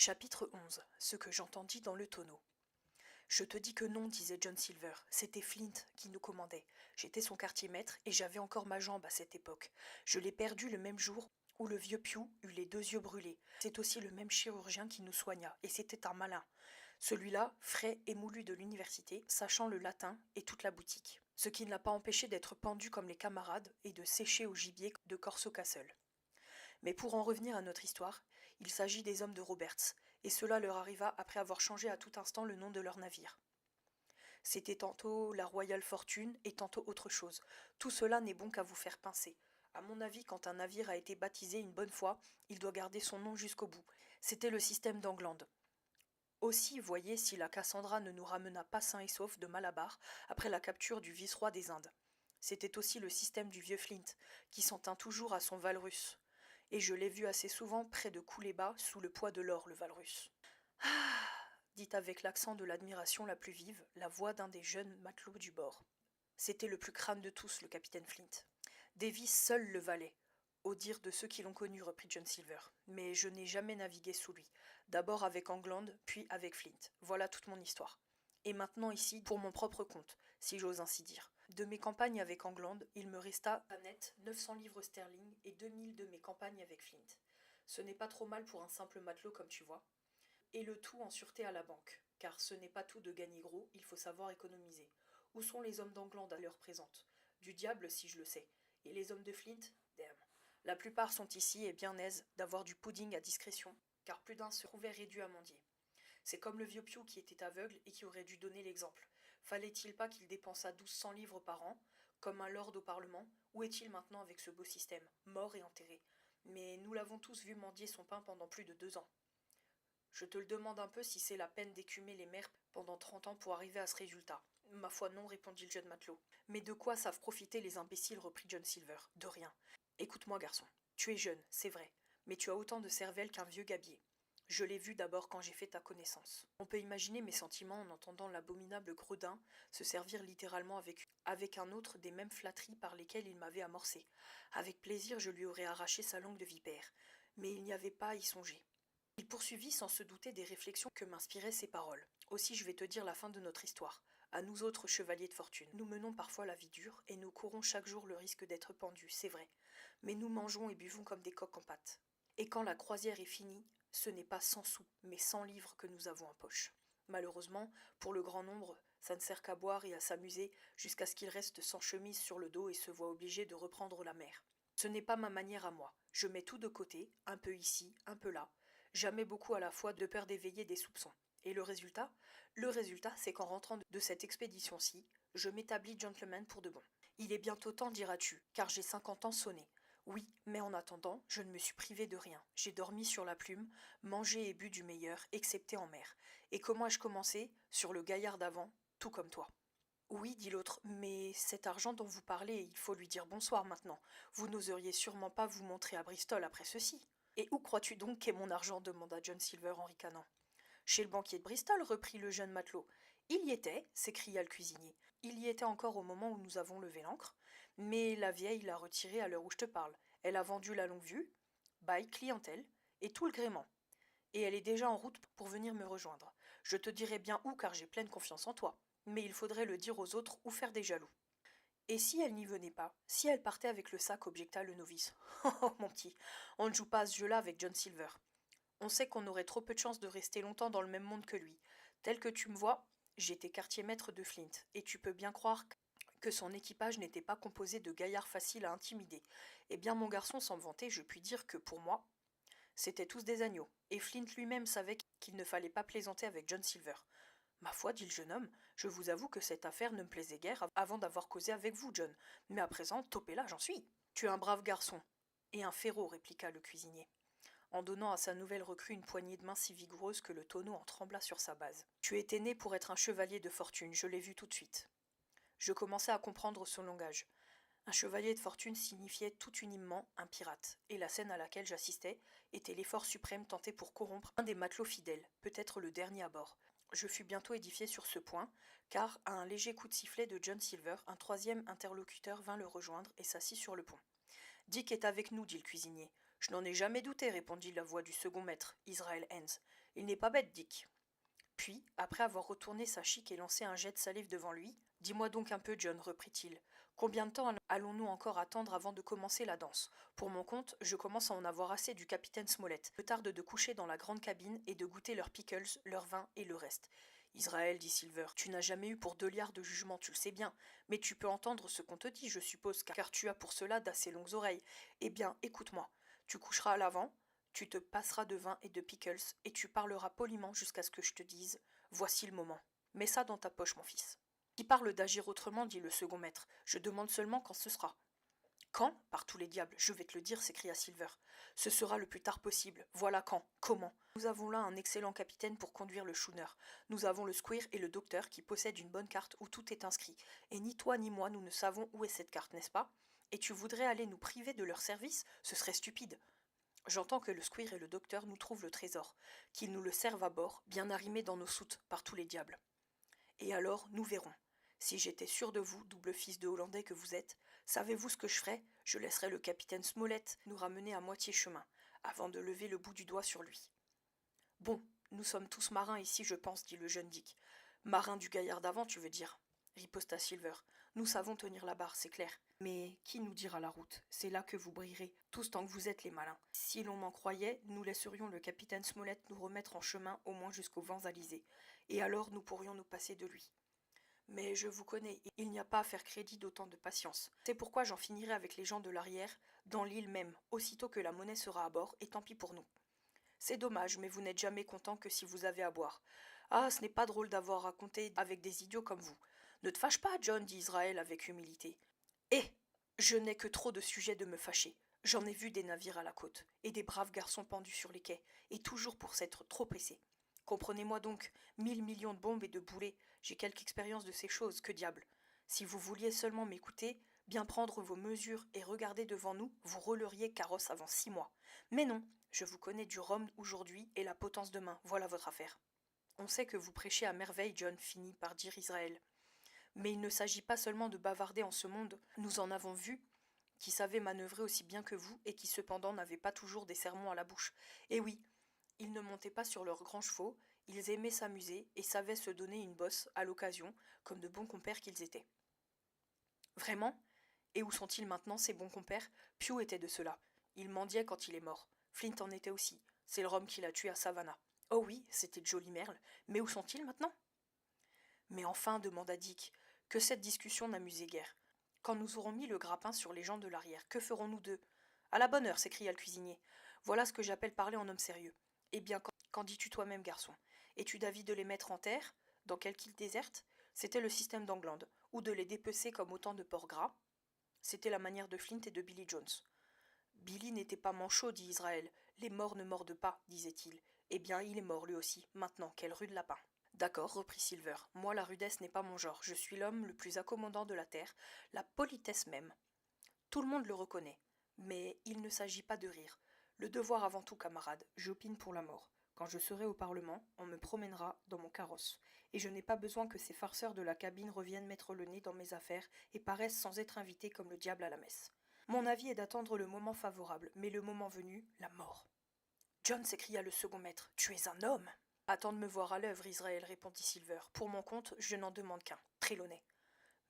Chapitre 11. Ce que j'entendis dans le tonneau. Je te dis que non, disait John Silver. C'était Flint qui nous commandait. J'étais son quartier-maître et j'avais encore ma jambe à cette époque. Je l'ai perdue le même jour où le vieux Pew eut les 2 yeux brûlés. C'est aussi le même chirurgien qui nous soigna, et c'était un malin. Celui-là, frais et moulu de l'université, sachant le latin et toute la boutique. Ce qui ne l'a pas empêché d'être pendu comme les camarades et de sécher au gibier de Corso Castle. Mais pour en revenir à notre histoire, il s'agit des hommes de Roberts, et cela leur arriva après avoir changé à tout instant le nom de leur navire. C'était tantôt la Royale Fortune et tantôt autre chose. Tout cela n'est bon qu'à vous faire pincer. À mon avis, quand un navire a été baptisé une bonne fois, il doit garder son nom jusqu'au bout. C'était le système d'England. Aussi, voyez si la Cassandra ne nous ramena pas sains et saufs de Malabar après la capture du vice-roi des Indes. C'était aussi le système du vieux Flint, qui s'en tint toujours à son Valrus. Et je l'ai vu assez souvent près de Coulé-Bas sous le poids de l'or, le Valrus. Ah, dit avec l'accent de l'admiration la plus vive la voix d'un des jeunes matelots du bord. C'était le plus crâne de tous, le capitaine Flint. Davis seul le valait, au dire de ceux qui l'ont connu, reprit John Silver. Mais je n'ai jamais navigué sous lui. D'abord avec England, puis avec Flint. Voilà toute mon histoire. Et maintenant ici, pour mon propre compte, si j'ose ainsi dire. De mes campagnes avec England, il me resta à net 900 livres sterling et 2000 de mes campagnes avec Flint. Ce n'est pas trop mal pour un simple matelot comme tu vois. Et le tout en sûreté à la banque, car ce n'est pas tout de gagner gros, il faut savoir économiser. Où sont les hommes d'England à l'heure présente? Du diable si je le sais. Et les hommes de Flint? Damn. La plupart sont ici et bien aise d'avoir du pudding à discrétion, car plus d'un se trouvait réduit à mendier. C'est comme le vieux Pew qui était aveugle et qui aurait dû donner l'exemple. Fallait-il pas qu'il dépensât 1200 livres par an, comme un lord au Parlement? Où est-il maintenant avec ce beau système, mort et enterré? Mais nous l'avons tous vu mendier son pain pendant plus de 2 ans. Je te le demande un peu si c'est la peine d'écumer les mers pendant 30 ans pour arriver à ce résultat. Ma foi non, répondit le jeune matelot. Mais de quoi savent profiter les imbéciles, reprit John Silver. De rien. Écoute-moi, garçon. Tu es jeune, c'est vrai, mais tu as autant de cervelle qu'un vieux gabier. Je l'ai vu d'abord quand j'ai fait ta connaissance. On peut imaginer mes sentiments en entendant l'abominable Gredin se servir littéralement avec un autre des mêmes flatteries par lesquelles il m'avait amorcé. Avec plaisir, je lui aurais arraché sa langue de vipère, mais il n'y avait pas à y songer. Il poursuivit sans se douter des réflexions que m'inspiraient ces paroles. Aussi je vais te dire la fin de notre histoire. À nous autres chevaliers de fortune. Nous menons parfois la vie dure, et nous courons chaque jour le risque d'être pendus, c'est vrai. Mais nous mangeons et buvons comme des coqs en pâte. Et quand la croisière est finie, ce n'est pas 100 sous, mais 100 livres que nous avons en poche. Malheureusement, pour le grand nombre, ça ne sert qu'à boire et à s'amuser jusqu'à ce qu'ils restent sans chemise sur le dos et se voient obligés de reprendre la mer. Ce n'est pas ma manière à moi. Je mets tout de côté, un peu ici, un peu là, jamais beaucoup à la fois de peur d'éveiller des soupçons. Et le résultat? Le résultat, c'est qu'en rentrant de cette expédition-ci, je m'établis gentleman pour de bon. Il est bientôt temps, diras-tu, car j'ai 50 ans sonné. Oui, mais en attendant, je ne me suis privé de rien. J'ai dormi sur la plume, mangé et bu du meilleur, excepté en mer. Et comment ai-je commencé? Sur le gaillard d'avant, tout comme toi. Oui, dit l'autre, mais cet argent dont vous parlez, il faut lui dire bonsoir maintenant. Vous n'oseriez sûrement pas vous montrer à Bristol après ceci. Et où crois-tu donc qu'est mon argent demanda John Silver en ricanant. Chez le banquier de Bristol, reprit le jeune matelot. Il y était, s'écria le cuisinier. Il y était encore au moment où nous avons levé l'ancre, mais la vieille l'a retiré à l'heure où je te parle. Elle a vendu la longue-vue, bail, clientèle, et tout le gréement. Et elle est déjà en route pour venir me rejoindre. Je te dirai bien où, car j'ai pleine confiance en toi. Mais il faudrait le dire aux autres ou faire des jaloux. Et si elle n'y venait pas? Si elle partait avec le sac, objecta le novice. Oh, mon petit, on ne joue pas à ce jeu-là avec John Silver. On sait qu'on aurait trop peu de chance de rester longtemps dans le même monde que lui. Tel que tu me vois, j'étais quartier-maître de Flint, et tu peux bien croire que son équipage n'était pas composé de gaillards faciles à intimider. Eh bien, mon garçon, sans me vanter, je puis dire que pour moi, c'étaient tous des agneaux, et Flint lui-même savait qu'il ne fallait pas plaisanter avec John Silver. Ma foi, dit le jeune homme, je vous avoue que cette affaire ne me plaisait guère avant d'avoir causé avec vous, John. Mais à présent, topé là, j'en suis. Tu es un brave garçon. Et un féraud, répliqua le cuisinier, en donnant à sa nouvelle recrue une poignée de main si vigoureuse que le tonneau en trembla sur sa base. Tu étais né pour être un chevalier de fortune, je l'ai vu tout de suite. Je commençais à comprendre son langage. Un chevalier de fortune signifiait tout uniment un pirate, et la scène à laquelle j'assistais était l'effort suprême tenté pour corrompre un des matelots fidèles, peut-être le dernier à bord. Je fus bientôt édifié sur ce point, car, à un léger coup de sifflet de John Silver, un troisième interlocuteur vint le rejoindre et s'assit sur le pont. Dick est avec nous, dit le cuisinier. Je n'en ai jamais douté, répondit la voix du second maître, Israel Hens. Il n'est pas bête, Dick. Puis, après avoir retourné sa chique et lancé un jet de salive devant lui, « Dis-moi donc un peu, John, reprit-il. Combien de temps allons-nous encore attendre avant de commencer la danse? Pour mon compte, je commence à en avoir assez du capitaine Smollett. Me tarde de coucher dans la grande cabine et de goûter leurs pickles, leur vin et le reste. Israël, dit Silver, tu n'as jamais eu pour 2 liards de jugement, tu le sais bien, mais tu peux entendre ce qu'on te dit, je suppose, car tu as pour cela d'assez longues oreilles. Eh bien, écoute-moi. Tu coucheras à l'avant, tu te passeras de vin et de pickles, et tu parleras poliment jusqu'à ce que je te dise « Voici le moment. Mets ça dans ta poche, mon fils. » Qui parle d'agir autrement, dit le second maître. Je demande seulement quand ce sera. Quand? Par tous les diables, je vais te le dire, s'écria Silver. Ce sera le plus tard possible. Voilà quand. Comment? Nous avons là un excellent capitaine pour conduire le schooner. Nous avons le squire et le docteur qui possèdent une bonne carte où tout est inscrit. Et ni toi ni moi nous ne savons où est cette carte, n'est-ce pas? Et tu voudrais aller nous priver de leur service? Ce serait stupide. J'entends que le squire et le docteur nous trouvent le trésor, qu'ils nous le servent à bord, bien arrimé dans nos soutes, par tous les diables. Et alors, nous verrons. Si j'étais sûr de vous, double fils de Hollandais que vous êtes, savez-vous ce que je ferais? Je laisserais le capitaine Smollett nous ramener à moitié chemin, avant de lever le bout du doigt sur lui. Bon, nous sommes tous marins ici, je pense, dit le jeune Dick. Marins du gaillard d'avant, tu veux dire? Riposta Silver. Nous savons tenir la barre, c'est clair. Mais qui nous dira la route? C'est là que vous brillerez, tous tant que vous êtes les malins. Si l'on m'en croyait, nous laisserions le capitaine Smollett nous remettre en chemin au moins jusqu'aux vents alizés, et alors nous pourrions nous passer de lui. Mais je vous connais, il n'y a pas à faire crédit d'autant de patience. C'est pourquoi j'en finirai avec les gens de l'arrière, dans l'île même, aussitôt que la monnaie sera à bord, et tant pis pour nous. C'est dommage, mais vous n'êtes jamais content que si vous avez à boire. Ah, ce n'est pas drôle d'avoir à compter avec des idiots comme vous. Ne te fâche pas, John, dit Israël avec humilité. Eh, je n'ai que trop de sujets de me fâcher. J'en ai vu des navires à la côte, et des braves garçons pendus sur les quais, et toujours pour s'être trop pressés. Comprenez-moi donc, 1000 millions de bombes et de boulets, j'ai quelque expérience de ces choses, que diable. Si vous vouliez seulement m'écouter, bien prendre vos mesures et regarder devant nous, vous rouleriez carrosse avant 6 mois. Mais non, je vous connais du rhum aujourd'hui et la potence demain, voilà votre affaire. On sait que vous prêchez à merveille, John, finit par dire Israël. Mais il ne s'agit pas seulement de bavarder en ce monde, nous en avons vu qui savaient manœuvrer aussi bien que vous et qui cependant n'avaient pas toujours des sermons à la bouche. Et oui, ils ne montaient pas sur leurs grands chevaux, ils aimaient s'amuser et savaient se donner une bosse à l'occasion, comme de bons compères qu'ils étaient. Vraiment? Et où sont-ils maintenant, ces bons compères? Pew était de ceux-là. Il mendiait quand il est mort. Flint en était aussi. C'est le rhum qui l'a tué à Savannah. Oh oui, c'était Jolly Merle. Mais où sont-ils maintenant? Mais enfin, demanda Dick, que cette discussion n'amusait guère. Quand nous aurons mis le grappin sur les gens de l'arrière, que ferons-nous d'eux? À la bonne heure, s'écria le cuisinier. Voilà ce que j'appelle parler en homme sérieux. Eh bien, qu'en dis-tu toi-même, garçon? Es-tu d'avis de les mettre en terre, dans quelque île déserte? C'était le système d'England, ou de les dépecer comme autant de porcs gras? C'était la manière de Flint et de Billy Jones. Billy n'était pas manchot, dit Israël. Les morts ne mordent pas, disait-il. Eh bien, il est mort lui aussi. Maintenant, quel rude lapin. D'accord, reprit Silver. Moi, la rudesse n'est pas mon genre. Je suis l'homme le plus accommodant de la terre, la politesse même. Tout le monde le reconnaît. Mais il ne s'agit pas de rire. Le devoir avant tout, camarade. J'opine pour la mort. Quand je serai au Parlement, on me promènera dans mon carrosse. Et je n'ai pas besoin que ces farceurs de la cabine reviennent mettre le nez dans mes affaires et paraissent sans être invités comme le diable à la messe. Mon avis est d'attendre le moment favorable, mais le moment venu, la mort. John, s'écria le second maître, tu es un homme. Attends de me voir à l'œuvre, Israël, répondit Silver. Pour mon compte, je n'en demande qu'un, Trelawney.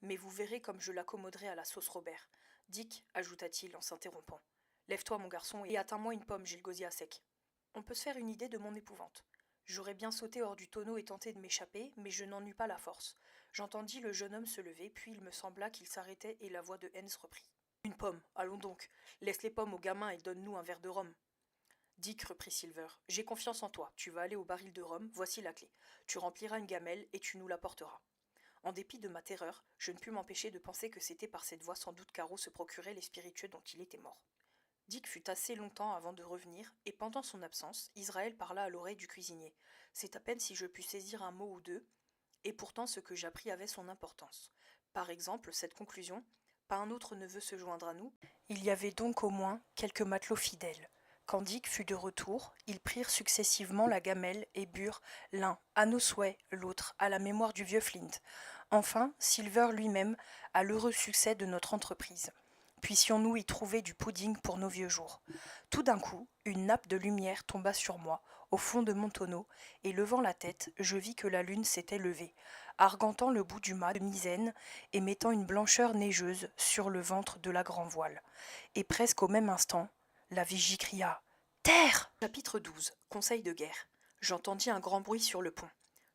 Mais vous verrez comme je l'accommoderai à la sauce Robert. Dick, ajouta-t-il en s'interrompant, lève-toi, mon garçon, et atteins-moi une pomme, j'ai le gosier à sec. On peut se faire une idée de mon épouvante. J'aurais bien sauté hors du tonneau et tenté de m'échapper, mais je n'en eus pas la force. J'entendis le jeune homme se lever, puis il me sembla qu'il s'arrêtait et la voix de Hens reprit. Une pomme, allons donc. Laisse les pommes aux gamins et donne-nous un verre de rhum. Dick, reprit Silver, j'ai confiance en toi. Tu vas aller au baril de rhum, voici la clé. Tu rempliras une gamelle et tu nous l'apporteras. En dépit de ma terreur, je ne pus m'empêcher de penser que c'était par cette voie sans doute qu'Arrow se procurait les spiritueux dont il était mort. Dick fut assez longtemps avant de revenir, et pendant son absence, Israël parla à l'oreille du cuisinier. C'est à peine si je pus saisir un mot ou deux, et pourtant ce que j'appris avait son importance. Par exemple, cette conclusion, pas un autre ne veut se joindre à nous. Il y avait donc au moins quelques matelots fidèles. Quand Dick fut de retour, ils prirent successivement la gamelle et burent l'un à nos souhaits, l'autre à la mémoire du vieux Flint. Enfin, Silver lui-même à l'heureux succès de notre entreprise. Puissions-nous y trouver du pudding pour nos vieux jours. Tout d'un coup, une nappe de lumière tomba sur moi, au fond de mon tonneau, et levant la tête, je vis que la lune s'était levée, argentant le bout du mât de misaine et mettant une blancheur neigeuse sur le ventre de la grand-voile. Et presque au même instant, la vigie cria « Terre !» Chapitre 12. Conseil de guerre. J'entendis un grand bruit sur le pont.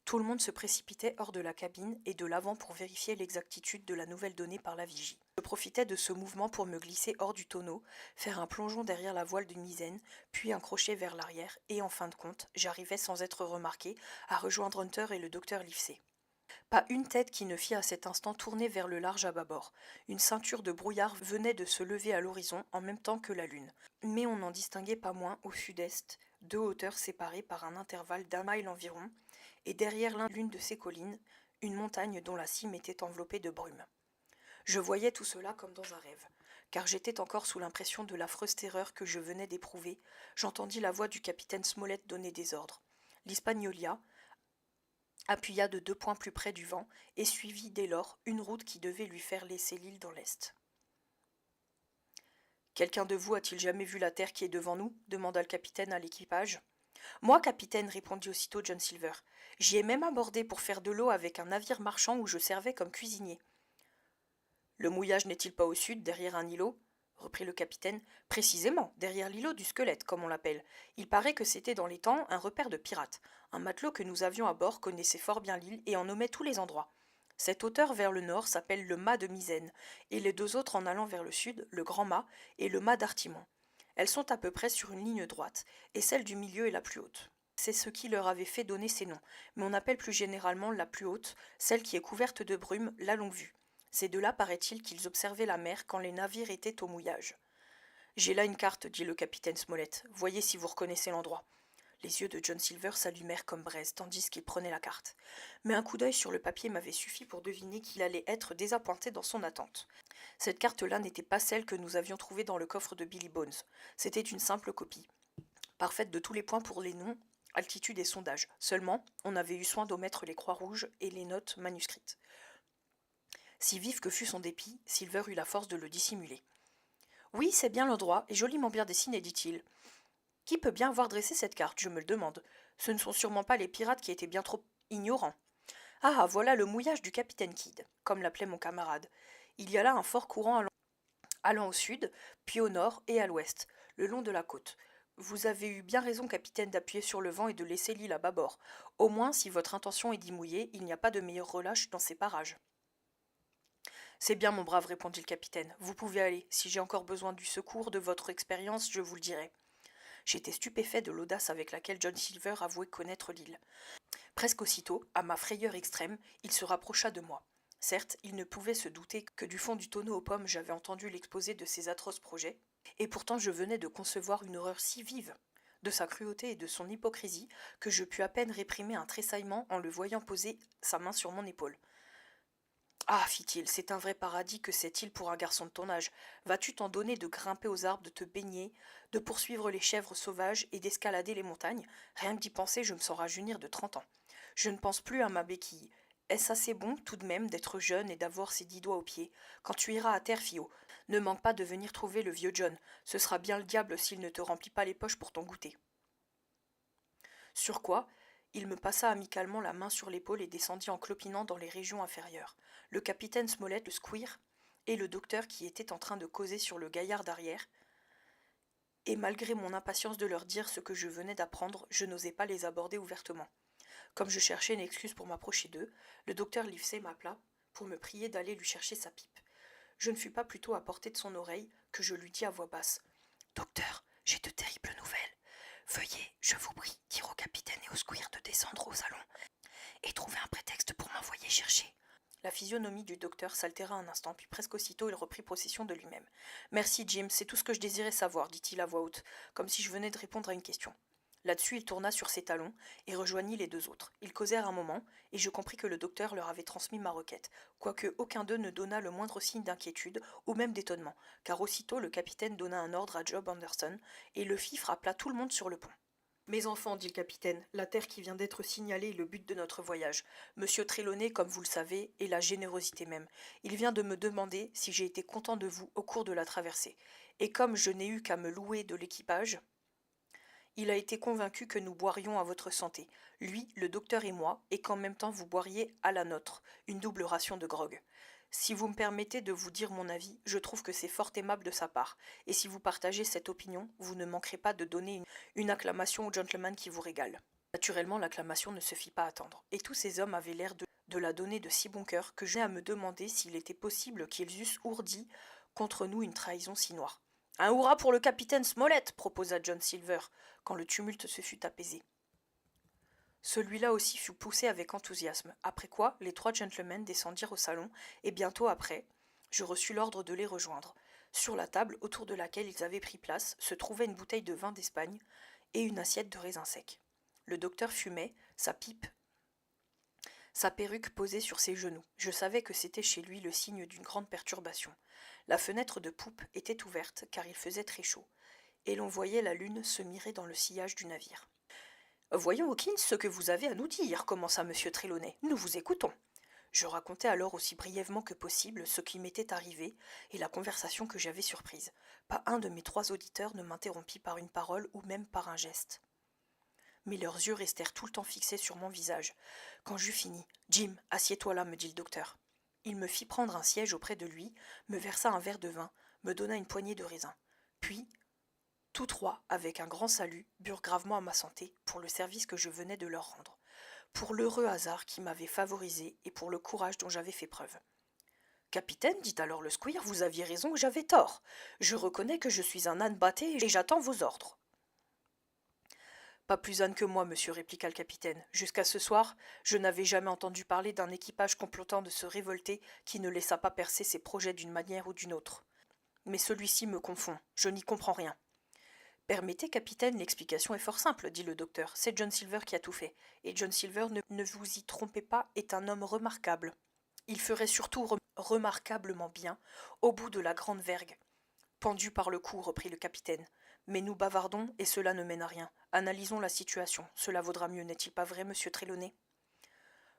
Tout le monde se précipitait hors de la cabine et de l'avant pour vérifier l'exactitude de la nouvelle donnée par la vigie. Je profitais de ce mouvement pour me glisser hors du tonneau, faire un plongeon derrière la voile de misaine, puis un crochet vers l'arrière, et en fin de compte, j'arrivais sans être remarqué à rejoindre Hunter et le docteur Livesey. Pas une tête qui ne fît à cet instant tourner vers le large à bâbord. Une ceinture de brouillard venait de se lever à l'horizon en même temps que la lune. Mais on n'en distinguait pas moins au sud-est, deux hauteurs séparées par un intervalle d'1 mille environ, et derrière l'une de ces collines, une montagne dont la cime était enveloppée de brume. Je voyais tout cela comme dans un rêve, car j'étais encore sous l'impression de l'affreuse terreur que je venais d'éprouver. J'entendis la voix du capitaine Smollett donner des ordres. L'Hispaniola appuya de 2 points plus près du vent et suivit dès lors une route qui devait lui faire laisser l'île dans l'est. « Quelqu'un de vous a-t-il jamais vu la terre qui est devant nous » demanda le capitaine à l'équipage. « Moi, capitaine, répondit aussitôt John Silver. J'y ai même abordé pour faire de l'eau avec un navire marchand où je servais comme cuisinier. »« Le mouillage n'est-il pas au sud, derrière un îlot ?» reprit le capitaine. « Précisément, derrière l'îlot du squelette, comme on l'appelle. Il paraît que c'était dans les temps un repère de pirates. Un matelot que nous avions à bord connaissait fort bien l'île et en nommait tous les endroits. Cette hauteur vers le nord s'appelle le mât de misaine, et les 2 autres en allant vers le sud, le grand mât et le mât d'artimon. Elles sont à peu près sur une ligne droite, et celle du milieu est la plus haute. C'est ce qui leur avait fait donner ces noms, mais on appelle plus généralement la plus haute, celle qui est couverte de brume, la longue-vue. C'est de là, paraît-il, qu'ils observaient la mer quand les navires étaient au mouillage. « J'ai là une carte, dit le capitaine Smollett. Voyez si vous reconnaissez l'endroit. » Les yeux de John Silver s'allumèrent comme braise, tandis qu'il prenait la carte. Mais un coup d'œil sur le papier m'avait suffi pour deviner qu'il allait être désappointé dans son attente. Cette carte-là n'était pas celle que nous avions trouvée dans le coffre de Billy Bones. C'était une simple copie, parfaite de tous les points pour les noms, altitude et sondage. Seulement, on avait eu soin d'omettre les croix rouges et les notes manuscrites. Si vif que fût son dépit, Silver eut la force de le dissimuler. « Oui, c'est bien l'endroit, et joliment bien dessiné, dit-il. Qui peut bien avoir dressé cette carte, je me le demande. Ce ne sont sûrement pas les pirates qui étaient bien trop ignorants. Ah, voilà le mouillage du capitaine Kidd, comme l'appelait mon camarade. Il y a là un fort courant allant au sud, puis au nord et à l'ouest, le long de la côte. Vous avez eu bien raison, capitaine, d'appuyer sur le vent et de laisser l'île à bâbord. Au moins, si votre intention est d'y mouiller, il n'y a pas de meilleure relâche dans ces parages. »« C'est bien, mon brave, répondit le capitaine. Vous pouvez aller. Si j'ai encore besoin du secours de votre expérience, je vous le dirai. » J'étais stupéfait de l'audace avec laquelle John Silver avouait connaître l'île. Presque aussitôt, à ma frayeur extrême, il se rapprocha de moi. Certes, il ne pouvait se douter que du fond du tonneau aux pommes j'avais entendu l'exposé de ses atroces projets, et pourtant je venais de concevoir une horreur si vive de sa cruauté et de son hypocrisie que je pus à peine réprimer un tressaillement en le voyant poser sa main sur mon épaule. « Ah, fit-il, c'est un vrai paradis que cette île pour un garçon de ton âge. Vas-tu t'en donner de grimper aux arbres, de te baigner, de poursuivre les chèvres sauvages et d'escalader les montagnes? Rien que d'y penser, je me sens rajeunir de 30 ans. Je ne pense plus à ma béquille. Est-ce assez bon, tout de même, d'être jeune et d'avoir ses 10 doigts aux pieds? Quand tu iras à terre, Fio, ne manque pas de venir trouver le vieux John. Ce sera bien le diable s'il ne te remplit pas les poches pour ton goûter. » Sur quoi, il me passa amicalement la main sur l'épaule et descendit en clopinant dans les régions inférieures. Le capitaine Smollett, le squire, et le docteur qui était en train de causer sur le gaillard d'arrière, et malgré mon impatience de leur dire ce que je venais d'apprendre, je n'osais pas les aborder ouvertement. Comme je cherchais une excuse pour m'approcher d'eux, le docteur Livesey m'appela pour me prier d'aller lui chercher sa pipe. Je ne fus pas plutôt à portée de son oreille que je lui dis à voix basse. « Docteur, j'ai de terribles nouvelles. Veuillez, je vous prie, dire au capitaine et au squire de descendre au salon et trouver un prétexte pour m'envoyer chercher. » La physionomie du docteur s'altéra un instant, puis presque aussitôt il reprit possession de lui-même. « Merci, Jim, c'est tout ce que je désirais savoir, dit-il à voix haute, comme si je venais de répondre à une question. » Là-dessus, il tourna sur ses talons et rejoignit les 2 autres. Ils causèrent un moment, et je compris que le docteur leur avait transmis ma requête, quoique aucun d'eux ne donna le moindre signe d'inquiétude ou même d'étonnement, car aussitôt le capitaine donna un ordre à Job Anderson, et le fifre appela tout le monde sur le pont. « Mes enfants, dit le capitaine, la terre qui vient d'être signalée est le but de notre voyage. Monsieur Trelawney, comme vous le savez, est la générosité même. Il vient de me demander si j'ai été content de vous au cours de la traversée. Et comme je n'ai eu qu'à me louer de l'équipage, Il a été convaincu que nous boirions à votre santé, lui, le docteur et moi, et qu'en même temps vous boiriez à la nôtre, une double ration de grog. Si vous me permettez de vous dire mon avis, je trouve que c'est fort aimable de sa part, et si vous partagez cette opinion, vous ne manquerez pas de donner une acclamation au gentleman qui vous régale. Naturellement, l'acclamation ne se fit pas attendre, et tous ces hommes avaient l'air de la donner de si bon cœur que je n'ai à me demander s'il était possible qu'ils eussent ourdi contre nous une trahison si noire. Un hurrah pour le capitaine Smollett, proposa John Silver, quand le tumulte se fut apaisé. Celui-là aussi fut poussé avec enthousiasme, après quoi les 3 gentlemen descendirent au salon, et bientôt après, je reçus l'ordre de les rejoindre. Sur la table, autour de laquelle ils avaient pris place, se trouvait une bouteille de vin d'Espagne et une assiette de raisins secs. Le docteur fumait, sa pipe, sa perruque posée sur ses genoux. Je savais que c'était chez lui le signe d'une grande perturbation. La fenêtre de poupe était ouverte, car il faisait très chaud, et l'on voyait la lune se mirer dans le sillage du navire. Voyons, Hawkins, ce que vous avez à nous dire, commença M. Trelawney. Nous vous écoutons. Je racontai alors aussi brièvement que possible ce qui m'était arrivé et la conversation que j'avais surprise. Pas un de mes 3 auditeurs ne m'interrompit par une parole ou même par un geste. Mais leurs yeux restèrent tout le temps fixés sur mon visage. Quand j'eus fini, « Jim, assieds-toi là, me dit le docteur. » Il me fit prendre un siège auprès de lui, me versa un verre de vin, me donna une poignée de raisins. Puis, tous 3, avec un grand salut, burent gravement à ma santé pour le service que je venais de leur rendre, pour l'heureux hasard qui m'avait favorisé et pour le courage dont j'avais fait preuve. Capitaine, dit alors le squire, vous aviez raison, j'avais tort. Je reconnais que je suis un âne batté et j'attends vos ordres. Pas plus âne que moi, monsieur, répliqua le capitaine. Jusqu'à ce soir, je n'avais jamais entendu parler d'un équipage complotant de se révolter qui ne laissa pas percer ses projets d'une manière ou d'une autre. Mais celui-ci me confond, je n'y comprends rien. Permettez, capitaine, l'explication est fort simple, dit le docteur. C'est John Silver qui a tout fait. Et John Silver, ne vous y trompez pas, est un homme remarquable. Il ferait surtout remarquablement bien au bout de la grande vergue. Pendu par le cou, reprit le capitaine. Mais nous bavardons et cela ne mène à rien. Analysons la situation. Cela vaudra mieux, n'est-il pas vrai, monsieur Trelawney?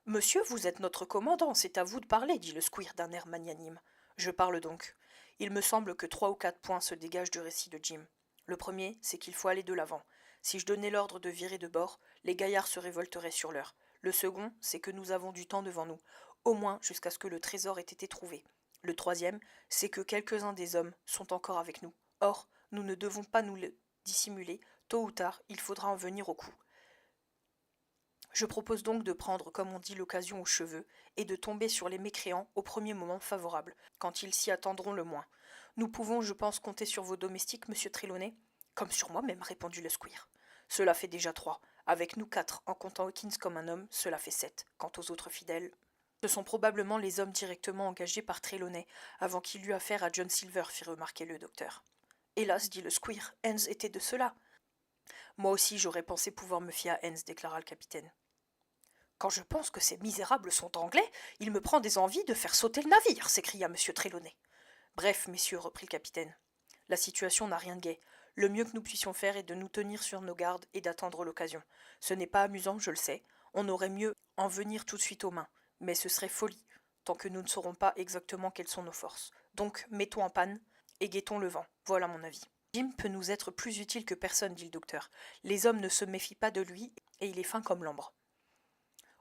Monsieur, vous êtes notre commandant, c'est à vous de parler, dit le squire d'un air magnanime. Je parle donc. Il me semble que 3 ou 4 points se dégagent du récit de Jim. Le premier, c'est qu'il faut aller de l'avant. Si je donnais l'ordre de virer de bord, les gaillards se révolteraient sur l'heure. Le second, c'est que nous avons du temps devant nous, au moins jusqu'à ce que le trésor ait été trouvé. Le troisième, c'est que quelques-uns des hommes sont encore avec nous. Or, nous ne devons pas nous le dissimuler. Tôt ou tard, il faudra en venir au coup. Je propose donc de prendre, comme on dit, l'occasion aux cheveux, et de tomber sur les mécréants au premier moment favorable, quand ils s'y attendront le moins. Nous pouvons, je pense, compter sur vos domestiques, monsieur Trelawney? Comme sur moi-même, répondit le squire. Cela fait déjà 3. Avec nous 4, en comptant Hawkins comme un homme, cela fait 7. Quant aux autres fidèles, ce sont probablement les hommes directement engagés par Trelawney, avant qu'il eût affaire à John Silver, fit remarquer le docteur. Hélas, dit le squire, Hens était de cela. Moi aussi, j'aurais pensé pouvoir me fier à Hens, déclara le capitaine. Quand je pense que ces misérables sont anglais, il me prend des envies de faire sauter le navire, s'écria M. Trelawney. Bref, messieurs, reprit le capitaine, la situation n'a rien de gai. Le mieux que nous puissions faire est de nous tenir sur nos gardes et d'attendre l'occasion. Ce n'est pas amusant, je le sais. On aurait mieux en venir tout de suite aux mains. Mais ce serait folie, tant que nous ne saurons pas exactement quelles sont nos forces. Donc, mettons en panne et guettons le vent. Voilà mon avis. Jim peut nous être plus utile que personne, dit le docteur. Les hommes ne se méfient pas de lui et il est fin comme l'ambre.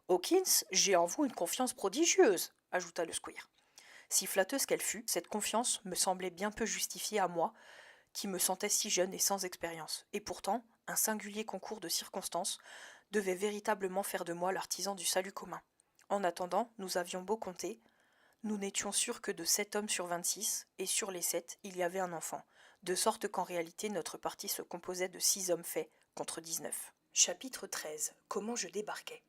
Hawkins, j'ai en vous une confiance prodigieuse, ajouta le squire. Si flatteuse qu'elle fût, cette confiance me semblait bien peu justifiée à moi, qui me sentais si jeune et sans expérience, et pourtant, un singulier concours de circonstances devait véritablement faire de moi l'artisan du salut commun. En attendant, nous avions beau compter, nous n'étions sûrs que de 7 hommes sur 26, et sur les 7, il y avait un enfant, de sorte qu'en réalité notre partie se composait de 6 hommes faits contre 19. Chapitre 13. Comment je débarquais.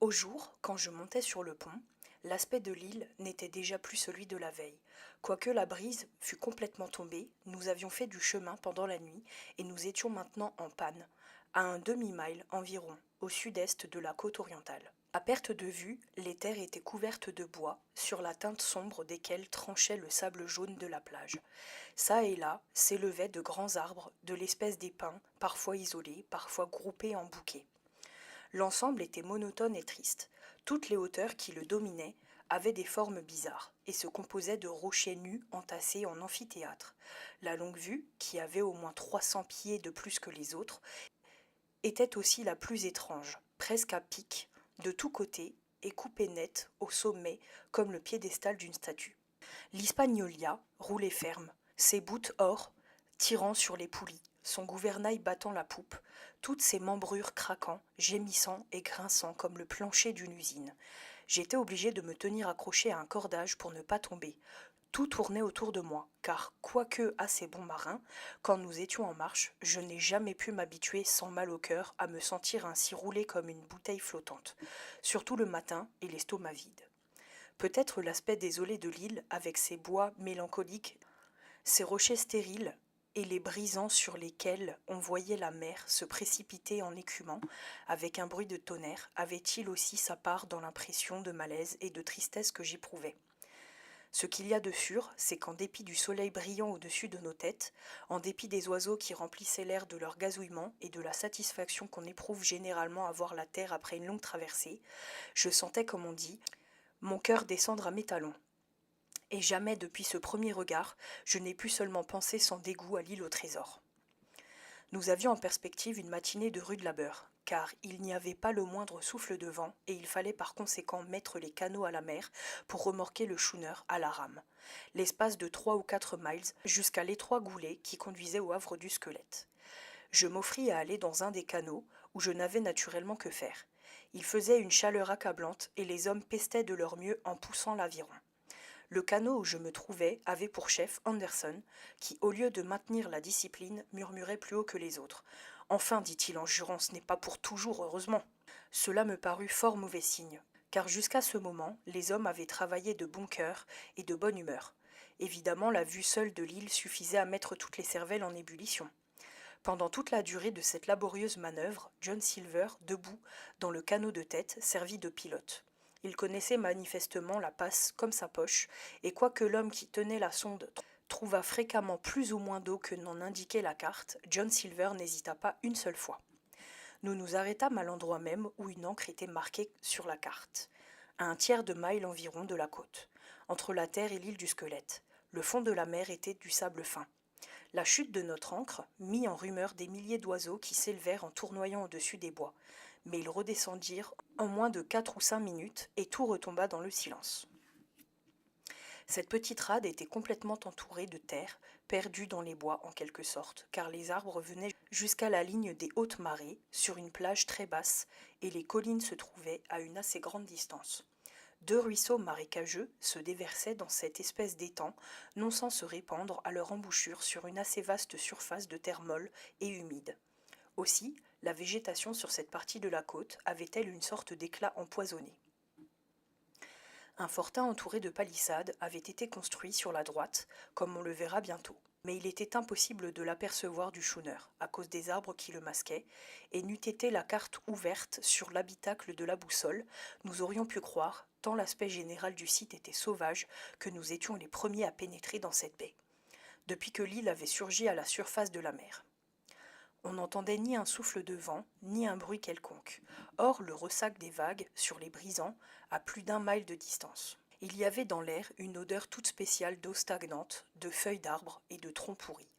Au jour, quand je montais sur le pont, l'aspect de l'île n'était déjà plus celui de la veille. Quoique la brise fût complètement tombée, nous avions fait du chemin pendant la nuit et nous étions maintenant en panne, à un demi-mile environ, au sud-est de la côte orientale. À perte de vue, les terres étaient couvertes de bois, sur la teinte sombre desquels tranchait le sable jaune de la plage. Çà et là s'élevaient de grands arbres, de l'espèce des pins, parfois isolés, parfois groupés en bouquets. L'ensemble était monotone et triste. Toutes les hauteurs qui le dominaient avait des formes bizarres et se composait de rochers nus entassés en amphithéâtre. La longue-vue, qui avait au moins 300 pieds de plus que les autres, était aussi la plus étrange, presque à pic, de tous côtés et coupée net au sommet comme le piédestal d'une statue. L'Hispagnolia roulait ferme, ses boutes or tirant sur les poulies, son gouvernail battant la poupe, toutes ses membrures craquant, gémissant et grinçant comme le plancher d'une usine. J'étais obligé de me tenir accroché à un cordage pour ne pas tomber. Tout tournait autour de moi, car, quoique assez bon marin, quand nous étions en marche, je n'ai jamais pu m'habituer sans mal au cœur à me sentir ainsi roulé comme une bouteille flottante, surtout le matin et l'estomac vide. Peut-être l'aspect désolé de l'île, avec ses bois mélancoliques, ses rochers stériles et les brisants sur lesquels on voyait la mer se précipiter en écumant, avec un bruit de tonnerre, avait-il aussi sa part dans l'impression de malaise et de tristesse que j'éprouvais. Ce qu'il y a de sûr, c'est qu'en dépit du soleil brillant au-dessus de nos têtes, en dépit des oiseaux qui remplissaient l'air de leur gazouillement et de la satisfaction qu'on éprouve généralement à voir la terre après une longue traversée, je sentais, comme on dit, mon cœur descendre à mes talons. Et jamais depuis ce premier regard, je n'ai pu seulement penser sans dégoût à l'île au trésor. Nous avions en perspective une matinée de rude labeur, car il n'y avait pas le moindre souffle de vent et il fallait par conséquent mettre les canots à la mer pour remorquer le schooner à la rame, l'espace de 3 ou 4 miles jusqu'à l'étroit goulet qui conduisait au havre du Squelette. Je m'offris à aller dans un des canots où je n'avais naturellement que faire. Il faisait une chaleur accablante et les hommes pestaient de leur mieux en poussant l'aviron. Le canot où je me trouvais avait pour chef Anderson, qui, au lieu de maintenir la discipline, murmurait plus haut que les autres. Enfin, dit-il en jurant, ce n'est pas pour toujours, heureusement. Cela me parut fort mauvais signe, car jusqu'à ce moment, les hommes avaient travaillé de bon cœur et de bonne humeur. Évidemment, la vue seule de l'île suffisait à mettre toutes les cervelles en ébullition. Pendant toute la durée de cette laborieuse manœuvre, John Silver, debout, dans le canot de tête, servit de pilote. Il connaissait manifestement la passe comme sa poche, et quoique l'homme qui tenait la sonde trouva fréquemment plus ou moins d'eau que n'en indiquait la carte, John Silver n'hésita pas une seule fois. Nous nous arrêtâmes à l'endroit même où une ancre était marquée sur la carte, à un tiers de mille environ de la côte, entre la terre et l'île du Squelette. Le fond de la mer était du sable fin. La chute de notre ancre mit en rumeur des milliers d'oiseaux qui s'élevèrent en tournoyant au-dessus des bois, mais ils redescendirent en moins de 4 ou 5 minutes et tout retomba dans le silence. Cette petite rade était complètement entourée de terre, perdue dans les bois en quelque sorte, car les arbres venaient jusqu'à la ligne des hautes marées, sur une plage très basse, et les collines se trouvaient à une assez grande distance. 2 ruisseaux marécageux se déversaient dans cette espèce d'étang, non sans se répandre à leur embouchure sur une assez vaste surface de terre molle et humide. Aussi, la végétation sur cette partie de la côte avait-elle une sorte d'éclat empoisonné. Un fortin entouré de palissades avait été construit sur la droite, comme on le verra bientôt. Mais il était impossible de l'apercevoir du schooner, à cause des arbres qui le masquaient, et n'eût été la carte ouverte sur l'habitacle de la boussole, nous aurions pu croire, tant l'aspect général du site était sauvage, que nous étions les premiers à pénétrer dans cette baie, depuis que l'île avait surgi à la surface de la mer. On n'entendait ni un souffle de vent, ni un bruit quelconque. Or, le ressac des vagues, sur les brisants, à plus d'1 mille de distance. Il y avait dans l'air une odeur toute spéciale d'eau stagnante, de feuilles d'arbres et de troncs pourris.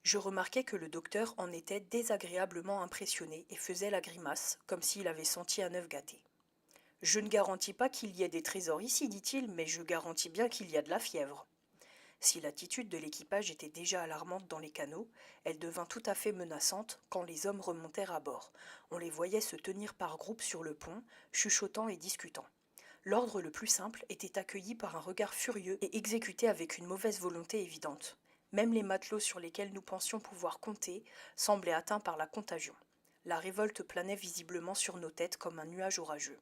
Je remarquai que le docteur en était désagréablement impressionné et faisait la grimace, comme s'il avait senti un œuf gâté. « Je ne garantis pas qu'il y ait des trésors ici, dit-il, mais je garantis bien qu'il y a de la fièvre. » Si l'attitude de l'équipage était déjà alarmante dans les canots, elle devint tout à fait menaçante quand les hommes remontèrent à bord. On les voyait se tenir par groupes sur le pont, chuchotant et discutant. L'ordre le plus simple était accueilli par un regard furieux et exécuté avec une mauvaise volonté évidente. Même les matelots sur lesquels nous pensions pouvoir compter semblaient atteints par la contagion. La révolte planait visiblement sur nos têtes comme un nuage orageux.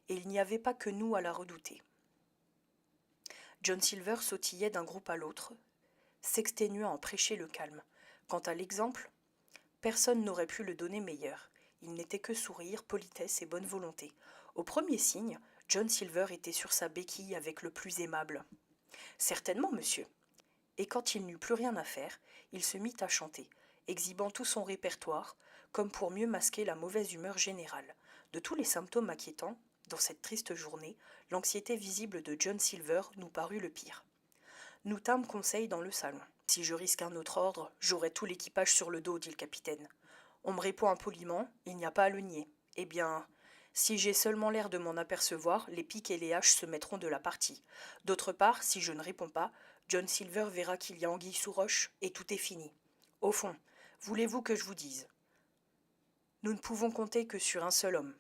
Et il n'y avait pas que nous à la redouter. John Silver sautillait d'un groupe à l'autre, s'exténuant à en prêcher le calme. Quant à l'exemple, personne n'aurait pu le donner meilleur. Il n'était que sourire, politesse et bonne volonté. Au premier signe, John Silver était sur sa béquille avec le plus aimable. « Certainement, monsieur. » Et quand il n'eut plus rien à faire, il se mit à chanter, exhibant tout son répertoire, comme pour mieux masquer la mauvaise humeur générale. De tous les symptômes inquiétants, Dans cette triste journée, l'anxiété visible de John Silver nous parut le pire. Nous tînmes conseil dans le salon. Si je risque un autre ordre, j'aurai tout l'équipage sur le dos, dit le capitaine. On me répond impoliment, il n'y a pas à le nier. Eh bien, si j'ai seulement l'air de m'en apercevoir, les pics et les haches se mettront de la partie. D'autre part, si je ne réponds pas, John Silver verra qu'il y a anguille sous roche et tout est fini. Au fond, voulez-vous que je vous dise? Nous ne pouvons compter que sur un seul homme.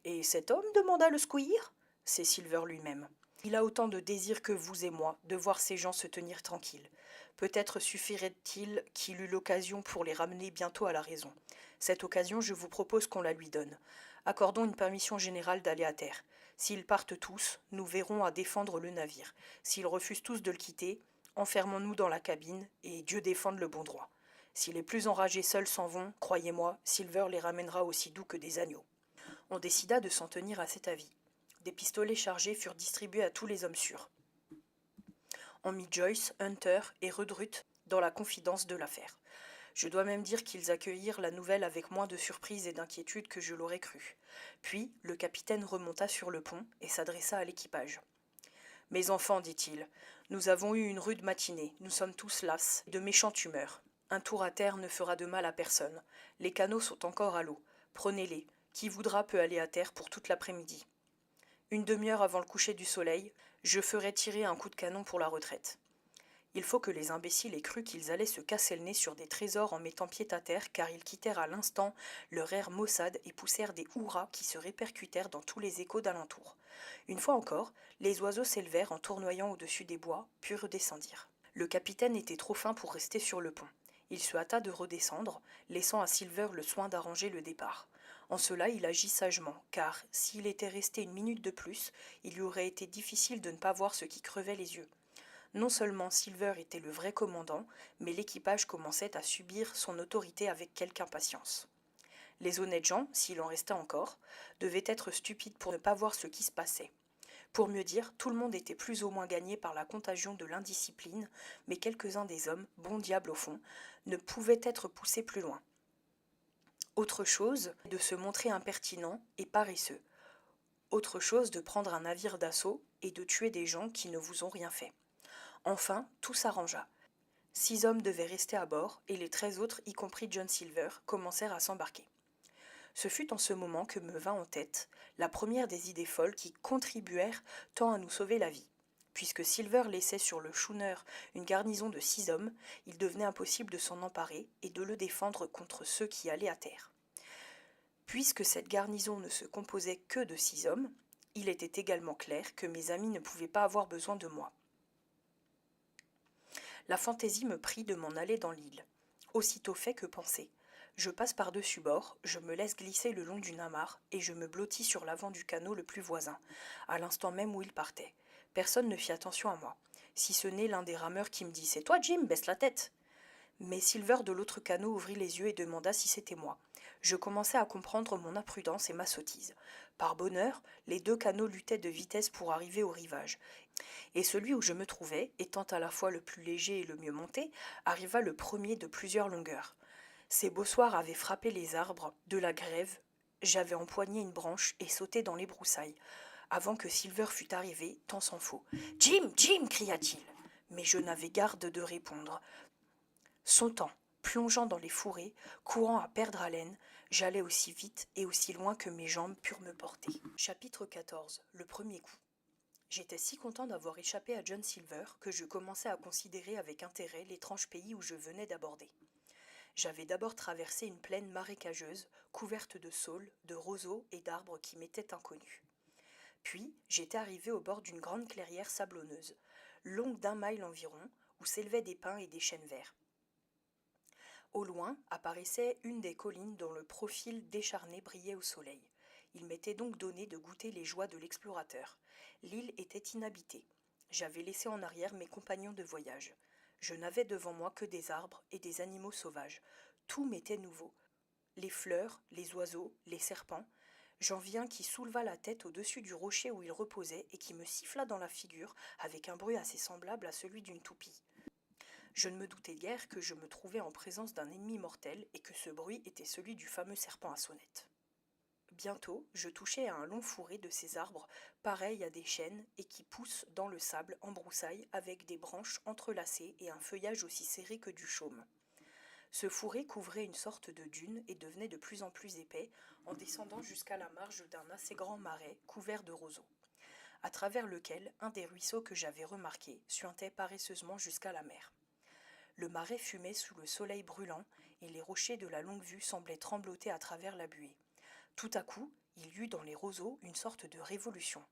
Et cet homme demanda le squire. C'est Silver lui-même. Il a autant de désir que vous et moi de voir ces gens se tenir tranquilles. Peut-être suffirait-il qu'il eût l'occasion pour les ramener bientôt à la raison. Cette occasion, je vous propose qu'on la lui donne. Accordons une permission générale d'aller à terre. S'ils partent tous, nous verrons à défendre le navire. S'ils refusent tous de le quitter, enfermons-nous dans la cabine et Dieu défende le bon droit. Si les plus enragés seuls s'en vont, croyez-moi, Silver les ramènera aussi doux que des agneaux. On décida de s'en tenir à cet avis. Des pistolets chargés furent distribués à tous les hommes sûrs. On mit Joyce, Hunter et Redruth dans la confidence de l'affaire. Je dois même dire qu'ils accueillirent la nouvelle avec moins de surprise et d'inquiétude que je l'aurais cru. Puis, le capitaine remonta sur le pont et s'adressa à l'équipage. « Mes enfants, dit-il, nous avons eu une rude matinée, nous sommes tous las, de méchante humeur. Un tour à terre ne fera de mal à personne. Les canots sont encore à l'eau. Prenez-les. Qui voudra peut aller à terre pour toute l'après-midi. Une demi-heure avant le coucher du soleil, je ferai tirer un coup de canon pour la retraite. Il faut que les imbéciles aient cru qu'ils allaient se casser le nez sur des trésors en mettant pied à terre, car ils quittèrent à l'instant leur air maussade et poussèrent des hurrahs qui se répercutèrent dans tous les échos d'alentour. Une fois encore, les oiseaux s'élevèrent en tournoyant au-dessus des bois, puis redescendirent. Le capitaine était trop fin pour rester sur le pont. Il se hâta de redescendre, laissant à Silver le soin d'arranger le départ. En cela, il agit sagement, car s'il était resté une minute de plus, il lui aurait été difficile de ne pas voir ce qui crevait les yeux. Non seulement Silver était le vrai commandant, mais l'équipage commençait à subir son autorité avec quelque impatience. Les honnêtes gens, s'il en restait encore, devaient être stupides pour ne pas voir ce qui se passait. Pour mieux dire, tout le monde était plus ou moins gagné par la contagion de l'indiscipline, mais quelques-uns des hommes, bons diables au fond, ne pouvaient être poussés plus loin. Autre chose, de se montrer impertinent et paresseux. Autre chose, de prendre un navire d'assaut et de tuer des gens qui ne vous ont rien fait. Enfin, tout s'arrangea. 6 hommes devaient rester à bord, et les 13 autres, y compris John Silver, commencèrent à s'embarquer. Ce fut en ce moment que me vint en tête la première des idées folles qui contribuèrent tant à nous sauver la vie. Puisque Silver laissait sur le schooner une garnison de 6 hommes, il devenait impossible de s'en emparer et de le défendre contre ceux qui allaient à terre. Puisque cette garnison ne se composait que de 6 hommes, il était également clair que mes amis ne pouvaient pas avoir besoin de moi. La fantaisie me prit de m'en aller dans l'île. Aussitôt fait que pensé. Je passe par-dessus bord, je me laisse glisser le long d'une amarre et je me blottis sur l'avant du canot le plus voisin, à l'instant même où il partait. Personne ne fit attention à moi, si ce n'est l'un des rameurs qui me dit « C'est toi, Jim, baisse la tête !» Mais Silver de l'autre canot ouvrit les yeux et demanda si c'était moi. Je commençais à comprendre mon imprudence et ma sottise. Par bonheur, les 2 canots luttaient de vitesse pour arriver au rivage. Et celui où je me trouvais, étant à la fois le plus léger et le mieux monté, arriva le premier de plusieurs longueurs. Ces bossoirs avaient frappé les arbres de la grève. J'avais empoigné une branche et sauté dans les broussailles. Avant que Silver fût arrivé, tant s'en faut. « Jim, Jim !» cria-t-il. Mais je n'avais garde de répondre. Sautant, plongeant dans les fourrés, courant à perdre haleine, j'allais aussi vite et aussi loin que mes jambes purent me porter. Chapitre 14. Le premier coup. J'étais si content d'avoir échappé à John Silver que je commençais à considérer avec intérêt l'étrange pays où je venais d'aborder. J'avais d'abord traversé une plaine marécageuse, couverte de saules, de roseaux et d'arbres qui m'étaient inconnus. Puis, j'étais arrivé au bord d'une grande clairière sablonneuse, longue d'1 mille environ, où s'élevaient des pins et des chênes verts. Au loin apparaissait une des collines dont le profil décharné brillait au soleil. Il m'était donc donné de goûter les joies de l'explorateur. L'île était inhabitée. J'avais laissé en arrière mes compagnons de voyage. Je n'avais devant moi que des arbres et des animaux sauvages. Tout m'était nouveau. Les fleurs, les oiseaux, les serpents. J'en vis un qui souleva la tête au-dessus du rocher où il reposait et qui me siffla dans la figure avec un bruit assez semblable à celui d'une toupie. Je ne me doutais guère que je me trouvais en présence d'un ennemi mortel et que ce bruit était celui du fameux serpent à sonnette. Bientôt, je touchai à un long fourré de ces arbres, pareils à des chênes, et qui poussent dans le sable en broussailles avec des branches entrelacées et un feuillage aussi serré que du chaume. Ce fourré couvrait une sorte de dune et devenait de plus en plus épais en descendant jusqu'à la marge d'un assez grand marais couvert de roseaux, à travers lequel un des ruisseaux que j'avais remarqué suintait paresseusement jusqu'à la mer. Le marais fumait sous le soleil brûlant et les rochers de la longue-vue semblaient trembloter à travers la buée. Tout à coup, il y eut dans les roseaux une sorte de révolution.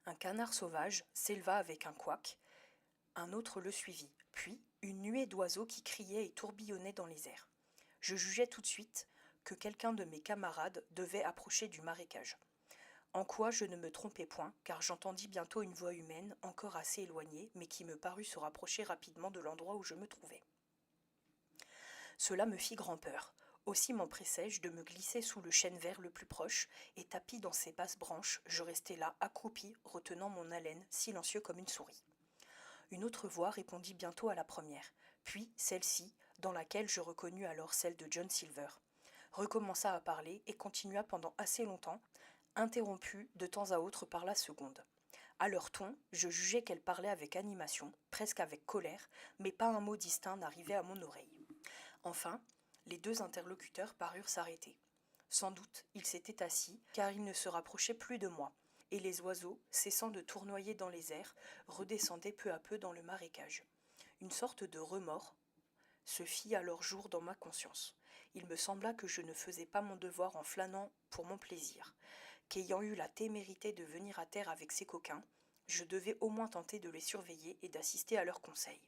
Un canard sauvage s'éleva avec un couac, un autre le suivit, puis une nuée d'oiseaux qui criaient et tourbillonnaient dans les airs. Je jugeai tout de suite que quelqu'un de mes camarades devait approcher du marécage. En quoi je ne me trompais point, car j'entendis bientôt une voix humaine, encore assez éloignée, mais qui me parut se rapprocher rapidement de l'endroit où je me trouvais. Cela me fit grand-peur. Aussi m'empressai-je de me glisser sous le chêne vert le plus proche, et tapi dans ses basses branches, je restai là, accroupi, retenant mon haleine, silencieux comme une souris. Une autre voix répondit bientôt à la première, puis celle-ci, dans laquelle je reconnus alors celle de John Silver, recommença à parler et continua pendant assez longtemps, interrompue de temps à autre par la seconde. À leur ton, je jugeai qu'elle parlait avec animation, presque avec colère, mais pas un mot distinct n'arrivait à mon oreille. Enfin, les deux interlocuteurs parurent s'arrêter. Sans doute, ils s'étaient assis, car ils ne se rapprochaient plus de moi, et les oiseaux, cessant de tournoyer dans les airs, redescendaient peu à peu dans le marécage. Une sorte de remords se fit alors jour dans ma conscience. Il me sembla que je ne faisais pas mon devoir en flânant pour mon plaisir, qu'ayant eu la témérité de venir à terre avec ces coquins, je devais au moins tenter de les surveiller et d'assister à leurs conseils.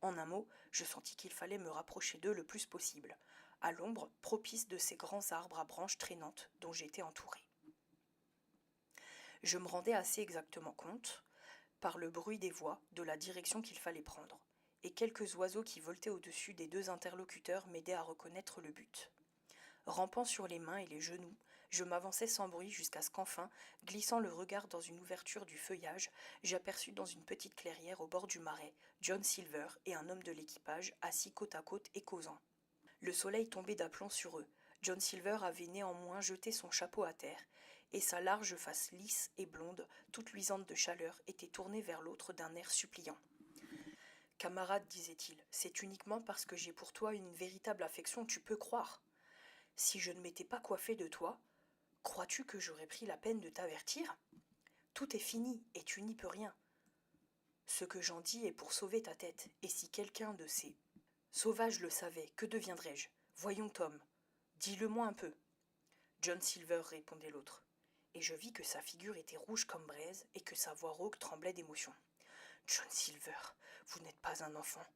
En un mot, je sentis qu'il fallait me rapprocher d'eux le plus possible, à l'ombre propice de ces grands arbres à branches traînantes dont j'étais entouré. Je me rendais assez exactement compte, par le bruit des voix, de la direction qu'il fallait prendre, et quelques oiseaux qui voletaient au-dessus des deux interlocuteurs m'aidaient à reconnaître le but. Rampant sur les mains et les genoux, je m'avançai sans bruit jusqu'à ce qu'enfin, glissant le regard dans une ouverture du feuillage, j'aperçus dans une petite clairière au bord du marais John Silver et un homme de l'équipage assis côte à côte et causant. Le soleil tombait d'aplomb sur eux. John Silver avait néanmoins jeté son chapeau à terre, et sa large face lisse et blonde, toute luisante de chaleur, était tournée vers l'autre d'un air suppliant. Camarade, disait-il, c'est uniquement parce que j'ai pour toi une véritable affection, tu peux croire. Si je ne m'étais pas coiffé de toi, crois-tu que j'aurais pris la peine de t'avertir? Tout est fini, et tu n'y peux rien. Ce que j'en dis est pour sauver ta tête, et si quelqu'un de ces sauvages le savait, que deviendrais-je? Voyons, Tom, dis-le-moi un peu. John Silver, répondait l'autre, et je vis que sa figure était rouge comme braise et que sa voix rauque tremblait d'émotion. John Silver, vous n'êtes pas un enfant.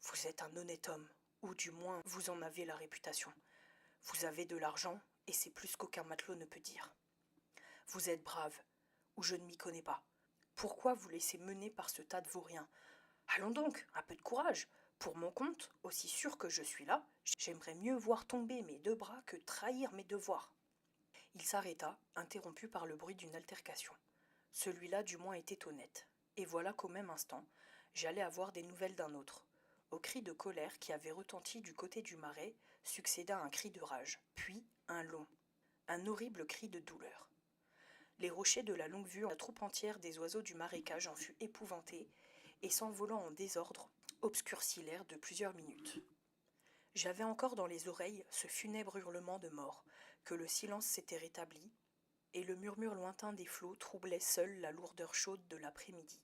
Vous êtes un honnête homme, ou du moins vous en avez la réputation. Vous avez de l'argent, et c'est plus qu'aucun matelot ne peut dire. Vous êtes brave, ou je ne m'y connais pas. Pourquoi vous laisser mener par ce tas de vauriens? Allons donc, un peu de courage. Pour mon compte, aussi sûr que je suis là, j'aimerais mieux voir tomber mes deux bras que trahir mes devoirs. Il s'arrêta, interrompu par le bruit d'une altercation. Celui-là du moins était honnête. Et voilà qu'au même instant, j'allais avoir des nouvelles d'un autre. Au cri de colère qui avait retenti du côté du marais, succéda un cri de rage, puis un long, un horrible cri de douleur. Les rochers de la longue-vue, la troupe entière des oiseaux du marécage en fut épouvantée, et s'envolant en désordre, obscurcit l'air de plusieurs minutes. J'avais encore dans les oreilles ce funèbre hurlement de mort, que le silence s'était rétabli, et le murmure lointain des flots troublait seul la lourdeur chaude de l'après-midi.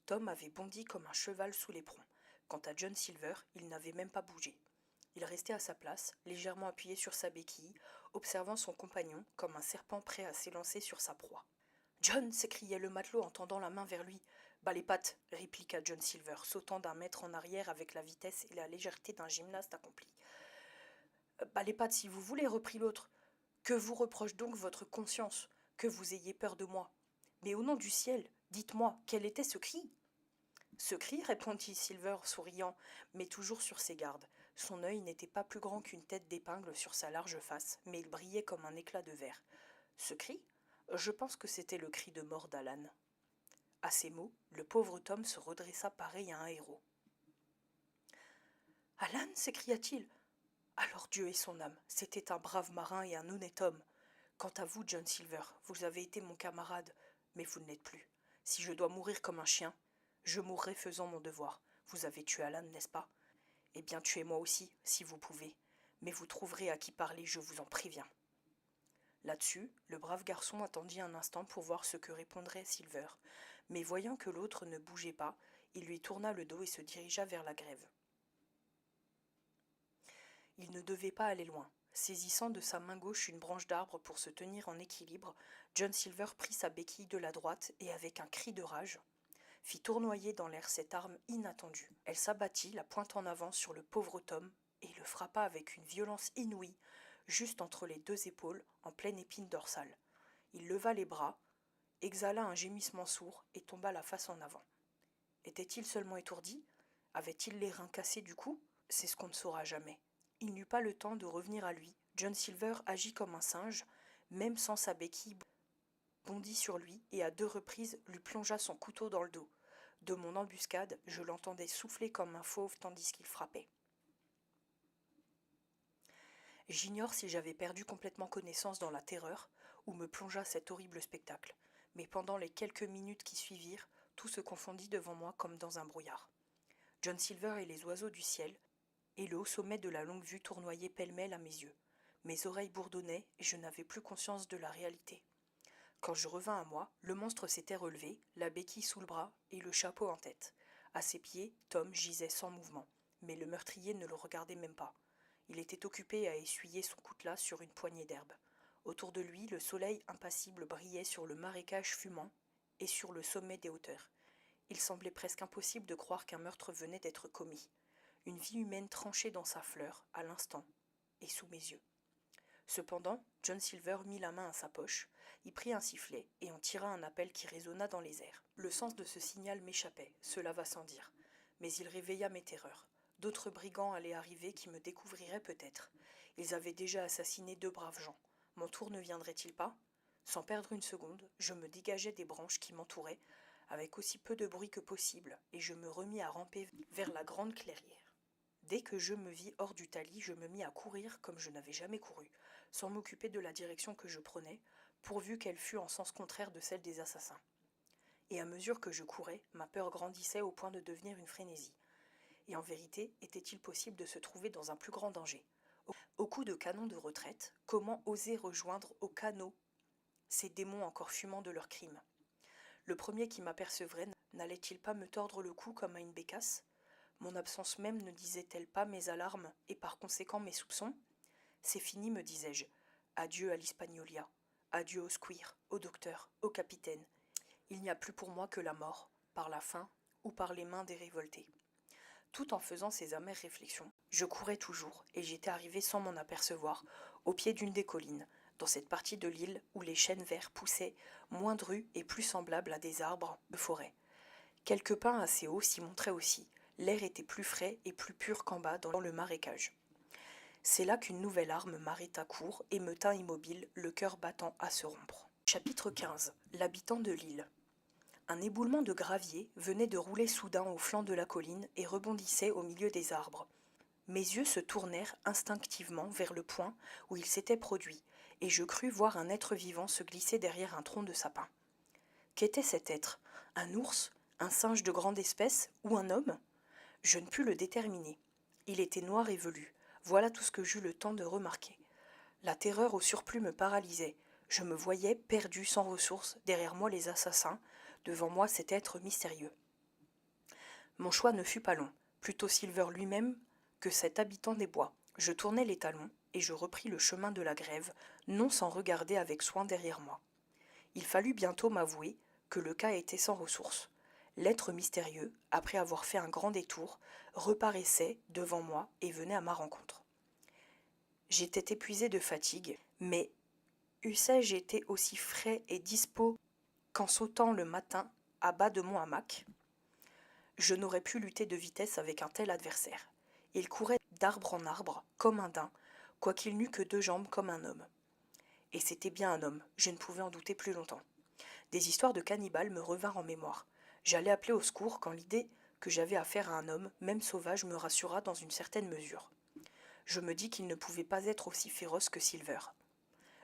Tom avait bondi comme un cheval sous l'éperon. Quant à John Silver, il n'avait même pas bougé. Il restait à sa place, légèrement appuyé sur sa béquille, observant son compagnon comme un serpent prêt à s'élancer sur sa proie. « John !» s'écriait le matelot en tendant la main vers lui. « Bas les pattes !» répliqua John Silver, sautant d'un mètre en arrière avec la vitesse et la légèreté d'un gymnaste accompli. « Bas les pattes si vous voulez, reprit l'autre. Que vous reproche donc votre conscience, que vous ayez peur de moi? Mais au nom du ciel, dites-moi, quel était ce cri ?» Ce cri, répondit Silver, souriant, mais toujours sur ses gardes. Son œil n'était pas plus grand qu'une tête d'épingle sur sa large face, mais il brillait comme un éclat de verre. Ce cri? Je pense que c'était le cri de mort d'Alan. À ces mots, le pauvre Tom se redressa pareil à un héros. « Alan » s'écria-t-il. « Alors Dieu ait son âme, c'était un brave marin et un honnête homme. Quant à vous, John Silver, vous avez été mon camarade, mais vous ne l'êtes plus. Si je dois mourir comme un chien, je mourrai faisant mon devoir. Vous avez tué Alan, n'est-ce pas? Eh bien, tuez-moi aussi, si vous pouvez. Mais vous trouverez à qui parler, je vous en préviens. Là-dessus, le brave garçon attendit un instant pour voir ce que répondrait Silver, mais voyant que l'autre ne bougeait pas, il lui tourna le dos et se dirigea vers la grève. Il ne devait pas aller loin. Saisissant de sa main gauche une branche d'arbre pour se tenir en équilibre, John Silver prit sa béquille de la droite et, avec un cri de rage, fit tournoyer dans l'air cette arme inattendue. Elle s'abattit, la pointe en avant, sur le pauvre Tom et le frappa avec une violence inouïe, juste entre les deux épaules, en pleine épine dorsale. Il leva les bras, exhala un gémissement sourd et tomba la face en avant. Était-il seulement étourdi? Avait-il les reins cassés du coup? C'est ce qu'on ne saura jamais. Il n'eut pas le temps de revenir à lui. John Silver agit comme un singe, même sans sa béquille, bondit sur lui et à 2 reprises lui plongea son couteau dans le dos. De mon embuscade, je l'entendais souffler comme un fauve tandis qu'il frappait. J'ignore si j'avais perdu complètement connaissance dans la terreur où me plongea cet horrible spectacle, mais pendant les quelques minutes qui suivirent, tout se confondit devant moi comme dans un brouillard. John Silver et les oiseaux du ciel, et le haut sommet de la longue vue tournoyait pêle-mêle à mes yeux. Mes oreilles bourdonnaient et je n'avais plus conscience de la réalité. Quand je revins à moi, le monstre s'était relevé, la béquille sous le bras et le chapeau en tête. À ses pieds, Tom gisait sans mouvement, mais le meurtrier ne le regardait même pas. Il était occupé à essuyer son coutelas sur une poignée d'herbe. Autour de lui, le soleil impassible brillait sur le marécage fumant et sur le sommet des hauteurs. Il semblait presque impossible de croire qu'un meurtre venait d'être commis. Une vie humaine tranchée dans sa fleur, à l'instant, et sous mes yeux. Cependant, John Silver mit la main à sa poche, y prit un sifflet et en tira un appel qui résonna dans les airs. Le sens de ce signal m'échappait, cela va sans dire, mais il réveilla mes terreurs. D'autres brigands allaient arriver qui me découvriraient peut-être. Ils avaient déjà assassiné 2 braves gens. Mon tour ne viendrait-il pas? Sans perdre une seconde, je me dégageai des branches qui m'entouraient, avec aussi peu de bruit que possible, et je me remis à ramper vers la grande clairière. Dès que je me vis hors du talis, je me mis à courir comme je n'avais jamais couru, sans m'occuper de la direction que je prenais, pourvu qu'elle fût en sens contraire de celle des assassins. Et à mesure que je courais, ma peur grandissait au point de devenir une frénésie. Et en vérité, était-il possible de se trouver dans un plus grand danger? Au coup de canon de retraite, comment oser rejoindre au canot ces démons encore fumant de leurs crimes? Le premier qui m'apercevrait n'allait-il pas me tordre le cou comme à une bécasse? Mon absence même ne disait-elle pas mes alarmes et par conséquent mes soupçons? C'est fini, me disais-je. Adieu à l'Hispagnolia. Adieu au squire, au docteur, au capitaine. Il n'y a plus pour moi que la mort, par la faim ou par les mains des révoltés. Tout en faisant ces amères réflexions, je courais toujours, et j'étais arrivé sans m'en apercevoir, au pied d'une des collines, dans cette partie de l'île où les chênes verts poussaient, moins drus et plus semblables à des arbres de forêt. Quelques pins assez hauts s'y montraient aussi. L'air était plus frais et plus pur qu'en bas dans le marécage. C'est là qu'une nouvelle arme m'arrêta court et me tint immobile, le cœur battant à se rompre. Chapitre 15. L'habitant de l'île. Un éboulement de gravier venait de rouler soudain au flanc de la colline et rebondissait au milieu des arbres. Mes yeux se tournèrent instinctivement vers le point où il s'était produit, et je crus voir un être vivant se glisser derrière un tronc de sapin. Qu'était cet être? Un ours? Un singe de grande espèce? Ou un homme? Je ne pus le déterminer. Il était noir et velu. Voilà tout ce que j'eus le temps de remarquer. La terreur au surplus me paralysait. Je me voyais perdu sans ressources, derrière moi les assassins, devant moi cet être mystérieux. Mon choix ne fut pas long, plutôt Silver lui-même que cet habitant des bois. Je tournai les talons et je repris le chemin de la grève, non sans regarder avec soin derrière moi. Il fallut bientôt m'avouer que le cas était sans ressources. L'être mystérieux, après avoir fait un grand détour, reparaissait devant moi et venait à ma rencontre. J'étais épuisé de fatigue, mais eussé-je été aussi frais et dispos qu'en sautant le matin à bas de mon hamac, je n'aurais pu lutter de vitesse avec un tel adversaire. Il courait d'arbre en arbre, comme un daim, quoiqu'il n'eût que 2 jambes comme un homme. Et c'était bien un homme, je ne pouvais en douter plus longtemps. Des histoires de cannibales me revinrent en mémoire. J'allais appeler au secours quand l'idée que j'avais affaire à un homme, même sauvage, me rassura dans une certaine mesure. Je me dis qu'il ne pouvait pas être aussi féroce que Silver.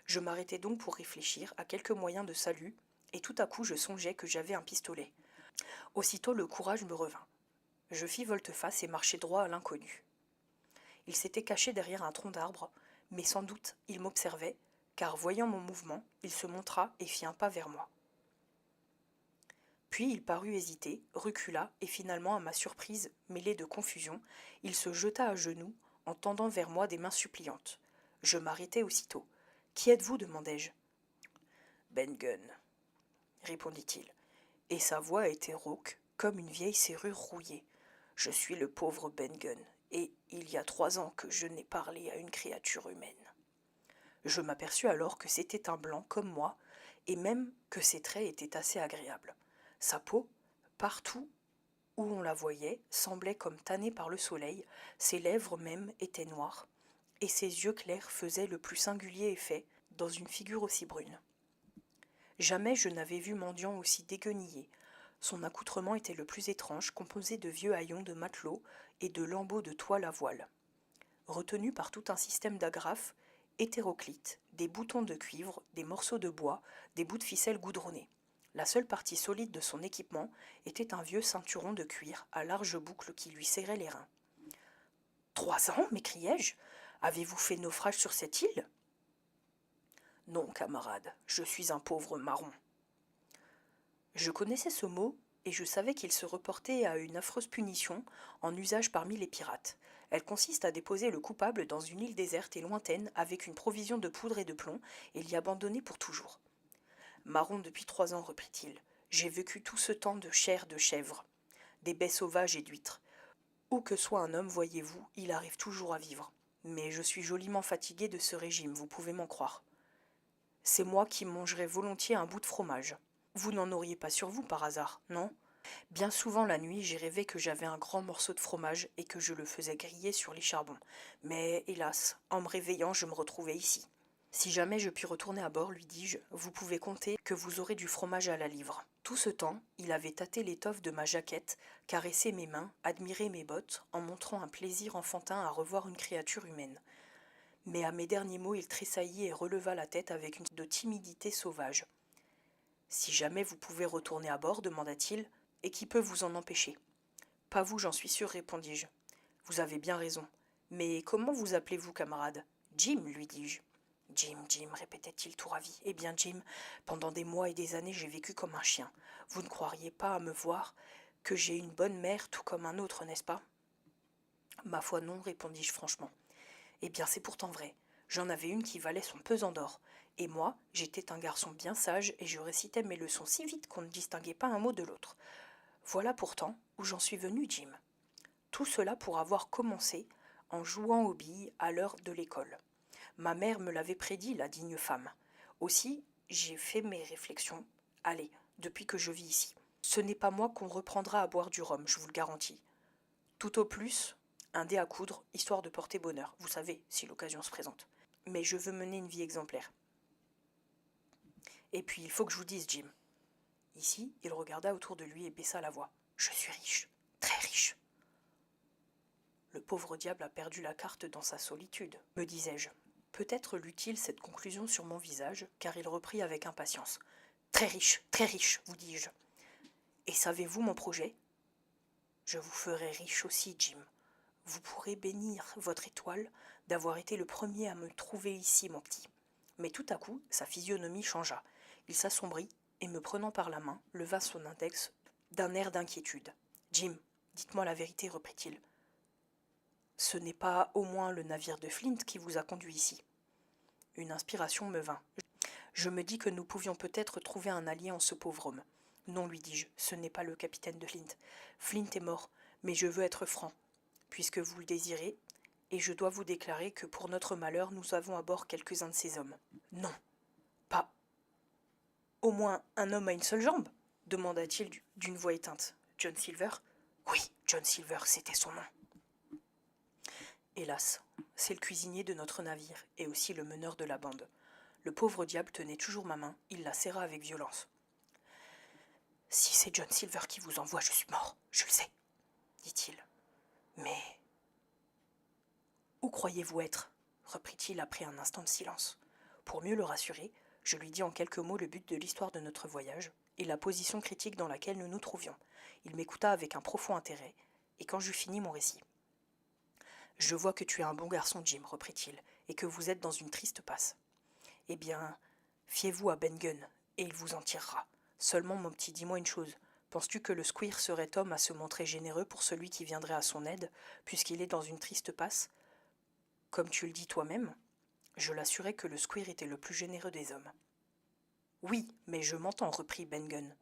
Je m'arrêtai donc pour réfléchir à quelques moyens de salut, et tout à coup je songeai que j'avais un pistolet. Aussitôt le courage me revint. Je fis volte-face et marchai droit à l'inconnu. Il s'était caché derrière un tronc d'arbre, mais sans doute il m'observait, car voyant mon mouvement, il se montra et fit un pas vers moi. Puis il parut hésiter, recula, et finalement, à ma surprise, mêlée de confusion, il se jeta à genoux, en tendant vers moi des mains suppliantes. Je m'arrêtai aussitôt. « Qui êtes-vous » demandai-je. « Ben Gunn, » répondit-il, et sa voix était rauque, comme une vieille serrure rouillée. « Je suis le pauvre Ben Gunn, et il y a 3 ans que je n'ai parlé à une créature humaine. » Je m'aperçus alors que c'était un blanc comme moi, et même que ses traits étaient assez agréables. Sa peau, partout où on la voyait, semblait comme tannée par le soleil, ses lèvres même étaient noires, et ses yeux clairs faisaient le plus singulier effet dans une figure aussi brune. Jamais je n'avais vu mendiant aussi déguenillé. Son accoutrement était le plus étrange, composé de vieux haillons de matelot et de lambeaux de toile à voile. Retenu par tout un système d'agrafes, hétéroclites, des boutons de cuivre, des morceaux de bois, des bouts de ficelle goudronnés. La seule partie solide de son équipement était un vieux ceinturon de cuir à large boucle qui lui serrait les reins. « 3 ans » m'écriai-je. « Avez-vous fait naufrage sur cette île ?»« Non, camarade, je suis un pauvre marron. » Je connaissais ce mot, et je savais qu'il se reportait à une affreuse punition en usage parmi les pirates. Elle consiste à déposer le coupable dans une île déserte et lointaine avec une provision de poudre et de plomb et l'y abandonner pour toujours. « Marron depuis 3 ans, reprit-il. J'ai vécu tout ce temps de chair de chèvre, des baies sauvages et d'huîtres. Où que soit un homme, voyez-vous, il arrive toujours à vivre. Mais je suis joliment fatigué de ce régime, vous pouvez m'en croire. C'est moi qui mangerais volontiers un bout de fromage. Vous n'en auriez pas sur vous par hasard, non ? Bien souvent la nuit, j'ai rêvé que j'avais un grand morceau de fromage et que je le faisais griller sur les charbons. Mais hélas, en me réveillant, je me retrouvais ici. Si jamais je puis retourner à bord, lui dis-je, vous pouvez compter que vous aurez du fromage à la livre. Tout ce temps, il avait tâté l'étoffe de ma jaquette, caressé mes mains, admiré mes bottes, en montrant un plaisir enfantin à revoir une créature humaine. Mais à mes derniers mots, il tressaillit et releva la tête avec une de timidité sauvage. « Si jamais vous pouvez retourner à bord, demanda-t-il, et qui peut vous en empêcher ? » Pas vous, j'en suis sûr, répondis-je. Vous avez bien raison. Mais comment vous appelez-vous, camarade ? Jim, lui dis-je. Jim, Jim, répétait-il tout ravi. Eh bien, Jim, pendant des mois et des années, j'ai vécu comme un chien. Vous ne croiriez pas à me voir que j'ai une bonne mère tout comme un autre, n'est-ce pas ? Ma foi, non, répondis-je franchement. Eh bien, c'est pourtant vrai. J'en avais une qui valait son pesant d'or. Et moi, j'étais un garçon bien sage et je récitais mes leçons si vite qu'on ne distinguait pas un mot de l'autre. Voilà pourtant où j'en suis venu, Jim. Tout cela pour avoir commencé en jouant aux billes à l'heure de l'école. Ma mère me l'avait prédit, la digne femme. Aussi, j'ai fait mes réflexions. Allez, depuis que je vis ici. Ce n'est pas moi qu'on reprendra à boire du rhum, je vous le garantis. Tout au plus, un dé à coudre, histoire de porter bonheur, vous savez, si l'occasion se présente. Mais je veux mener une vie exemplaire. Et puis, il faut que je vous dise, Jim. Ici, il regarda autour de lui et baissa la voix. Je suis riche, très riche. Le pauvre diable a perdu la carte dans sa solitude, me disais-je. Peut-être lut-il cette conclusion sur mon visage, car il reprit avec impatience. Très riche, vous dis-je. Et savez-vous mon projet ? Je vous ferai riche aussi, Jim. Vous pourrez bénir votre étoile d'avoir été le premier à me trouver ici, mon petit. Mais tout à coup, sa physionomie changea. Il s'assombrit et, me prenant par la main, leva son index d'un air d'inquiétude. Jim, dites-moi la vérité, reprit-il. Ce n'est pas au moins le navire de Flint qui vous a conduit ici. Une inspiration me vint. Je me dis que nous pouvions peut-être trouver un allié en ce pauvre homme. Non, lui dis-je, ce n'est pas le capitaine de Flint. Flint est mort, mais je veux être franc, puisque vous le désirez, et je dois vous déclarer que pour notre malheur, nous avons à bord quelques-uns de ces hommes. Non, pas. Au moins un homme à une seule jambe ? Demanda-t-il d'une voix éteinte. John Silver ? Oui, John Silver, c'était son nom. Hélas, c'est le cuisinier de notre navire et aussi le meneur de la bande. Le pauvre diable tenait toujours ma main, il la serra avec violence. « Si c'est John Silver qui vous envoie, je suis mort, je le sais, dit-il. Mais Où croyez-vous être ? Reprit-il après un instant de silence. Pour mieux le rassurer, je lui dis en quelques mots le but de l'histoire de notre voyage et la position critique dans laquelle nous nous trouvions. Il m'écouta avec un profond intérêt, et quand j'eus fini mon récit. Je vois que tu es un bon garçon, Jim, reprit-il, et que vous êtes dans une triste passe. Eh bien, fiez-vous à Ben Gunn, et il vous en tirera. Seulement, mon petit, dis-moi une chose. Penses-tu que le squire serait homme à se montrer généreux pour celui qui viendrait à son aide, puisqu'il est dans une triste passe ? Comme tu le dis toi-même, je l'assurais que le squire était le plus généreux des hommes. Oui, mais je m'entends, reprit Ben Gunn.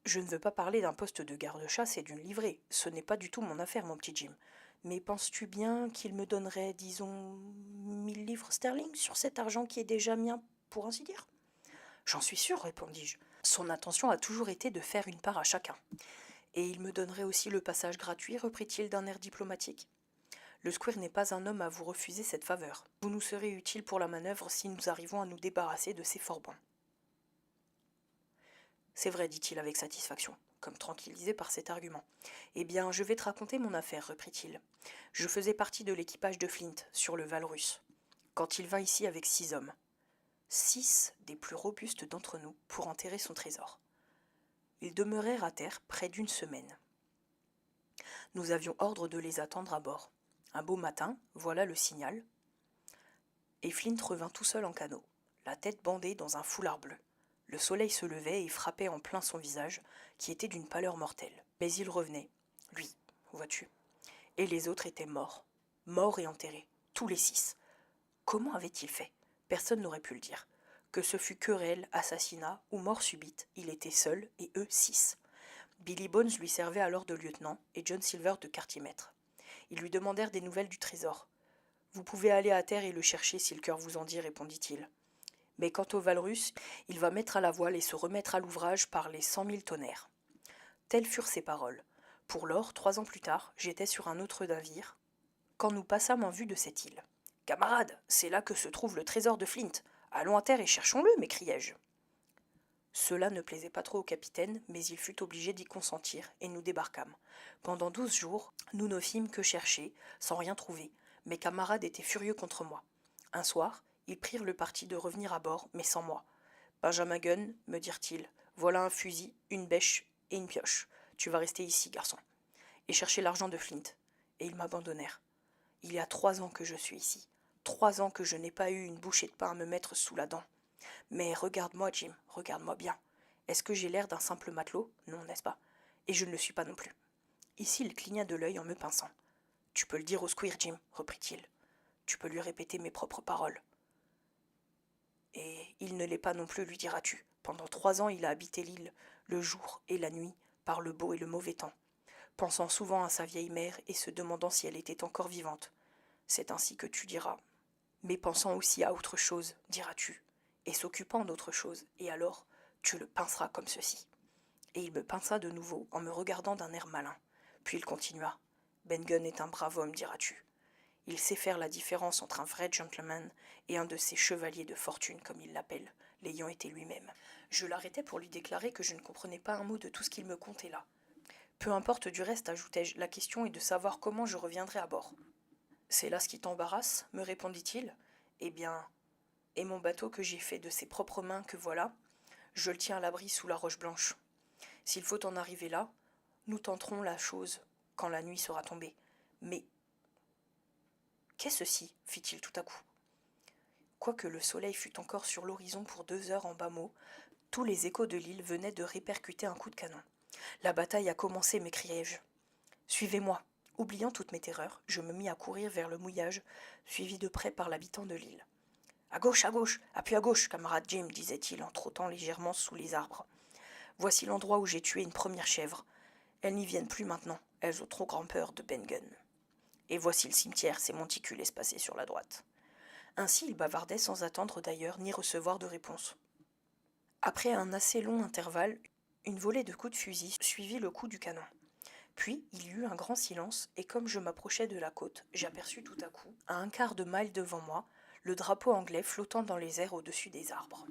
Je ne veux pas parler d'un poste de garde-chasse et d'une livrée. Ce n'est pas du tout mon affaire, mon petit Jim. Mais penses-tu bien qu'il me donnerait, disons, 1000 livres sterling sur cet argent qui est déjà mien, pour ainsi dire ? J'en suis sûr, répondis-je. Son intention a toujours été de faire une part à chacun. Et il me donnerait aussi le passage gratuit, reprit-il d'un air diplomatique. Le squire n'est pas un homme à vous refuser cette faveur. Vous nous serez utile pour la manœuvre si nous arrivons à nous débarrasser de ces forbans. C'est vrai, dit-il avec satisfaction, comme tranquillisé par cet argument. Eh bien, je vais te raconter mon affaire, reprit-il. Je faisais partie de l'équipage de Flint, sur le Valrus, quand il vint ici avec 6 hommes. 6 des plus robustes d'entre nous, pour enterrer son trésor. Ils demeurèrent à terre près d'une semaine. Nous avions ordre de les attendre à bord. Un beau matin, voilà le signal. Et Flint revint tout seul en canot, la tête bandée dans un foulard bleu. Le soleil se levait et frappait en plein son visage, qui était d'une pâleur mortelle. Mais il revenait, lui, vois-tu. Et les autres étaient morts. Morts et enterrés, tous les 6. Comment avait-il fait ? Personne n'aurait pu le dire. Que ce fût querelle, assassinat ou mort subite, il était seul et eux 6. Billy Bones lui servait alors de lieutenant et John Silver de quartier-maître. Ils lui demandèrent des nouvelles du trésor. Vous pouvez aller à terre et le chercher si le cœur vous en dit, répondit-il. Mais quant au Valrus, il va mettre à la voile et se remettre à l'ouvrage par les 100 000 tonnerres. Telles furent ses paroles. Pour lors, 3 ans plus tard, j'étais sur un autre navire, quand nous passâmes en vue de cette île. Camarades, c'est là que se trouve le trésor de Flint. Allons à terre et cherchons-le, m'écriai-je. Cela ne plaisait pas trop au capitaine, mais il fut obligé d'y consentir, et nous débarquâmes. Pendant 12 jours, nous ne fîmes que chercher, sans rien trouver. Mes camarades étaient furieux contre moi. Un soir, ils prirent le parti de revenir à bord, mais sans moi. Benjamin Gunn, me dirent-ils, voilà un fusil, une bêche et une pioche. Tu vas rester ici, garçon. Et chercher l'argent de Flint. Et ils m'abandonnèrent. Il y a 3 ans que je suis ici. 3 ans que je n'ai pas eu une bouchée de pain à me mettre sous la dent. Mais regarde-moi, Jim, regarde-moi bien. Est-ce que j'ai l'air d'un simple matelot ? Non, n'est-ce pas ? Et je ne le suis pas non plus. Ici, il cligna de l'œil en me pinçant. Tu peux le dire au squire, Jim, reprit-il. Tu peux lui répéter mes propres paroles. Et il ne l'est pas non plus, lui diras-tu. Pendant 3 ans, il a habité l'île, le jour et la nuit, par le beau et le mauvais temps, pensant souvent à sa vieille mère et se demandant si elle était encore vivante. C'est ainsi que tu diras. Mais pensant aussi à autre chose, diras-tu, et s'occupant d'autre chose, et alors tu le pinceras comme ceci. Et il me pinça de nouveau en me regardant d'un air malin. Puis il continua. Ben Gunn est un brave homme, diras-tu. Il sait faire la différence entre un vrai gentleman et un de ces chevaliers de fortune, comme il l'appelle, l'ayant été lui-même. Je l'arrêtai pour lui déclarer que je ne comprenais pas un mot de tout ce qu'il me contait là. Peu importe du reste, ajoutai-je, la question est de savoir comment je reviendrai à bord. C'est là ce qui t'embarrasse, me répondit-il. Eh bien, et mon bateau que j'ai fait de ses propres mains que voilà, je le tiens à l'abri sous la roche blanche. S'il faut en arriver là, nous tenterons la chose quand la nuit sera tombée. Mais qu'est-ce ceci ? Fit-il tout à coup. Quoique le soleil fût encore sur l'horizon pour 2 heures en bas mot, tous les échos de l'île venaient de répercuter un coup de canon. La bataille a commencé, m'écriai-je. Suivez-moi. Oubliant toutes mes terreurs, je me mis à courir vers le mouillage, suivi de près par l'habitant de l'île. À gauche, appuie à gauche, camarade Jim, disait-il en trottant légèrement sous les arbres. Voici l'endroit où j'ai tué une première chèvre. Elles n'y viennent plus maintenant, elles ont trop grand-peur de Ben Gunn. Et voici le cimetière, ces monticules espacés sur la droite. Ainsi il bavardait sans attendre d'ailleurs ni recevoir de réponse. Après un assez long intervalle, une volée de coups de fusil suivit le coup du canon. Puis il y eut un grand silence, et comme je m'approchais de la côte, j'aperçus tout à coup, à un quart de mille devant moi, le drapeau anglais flottant dans les airs au-dessus des arbres.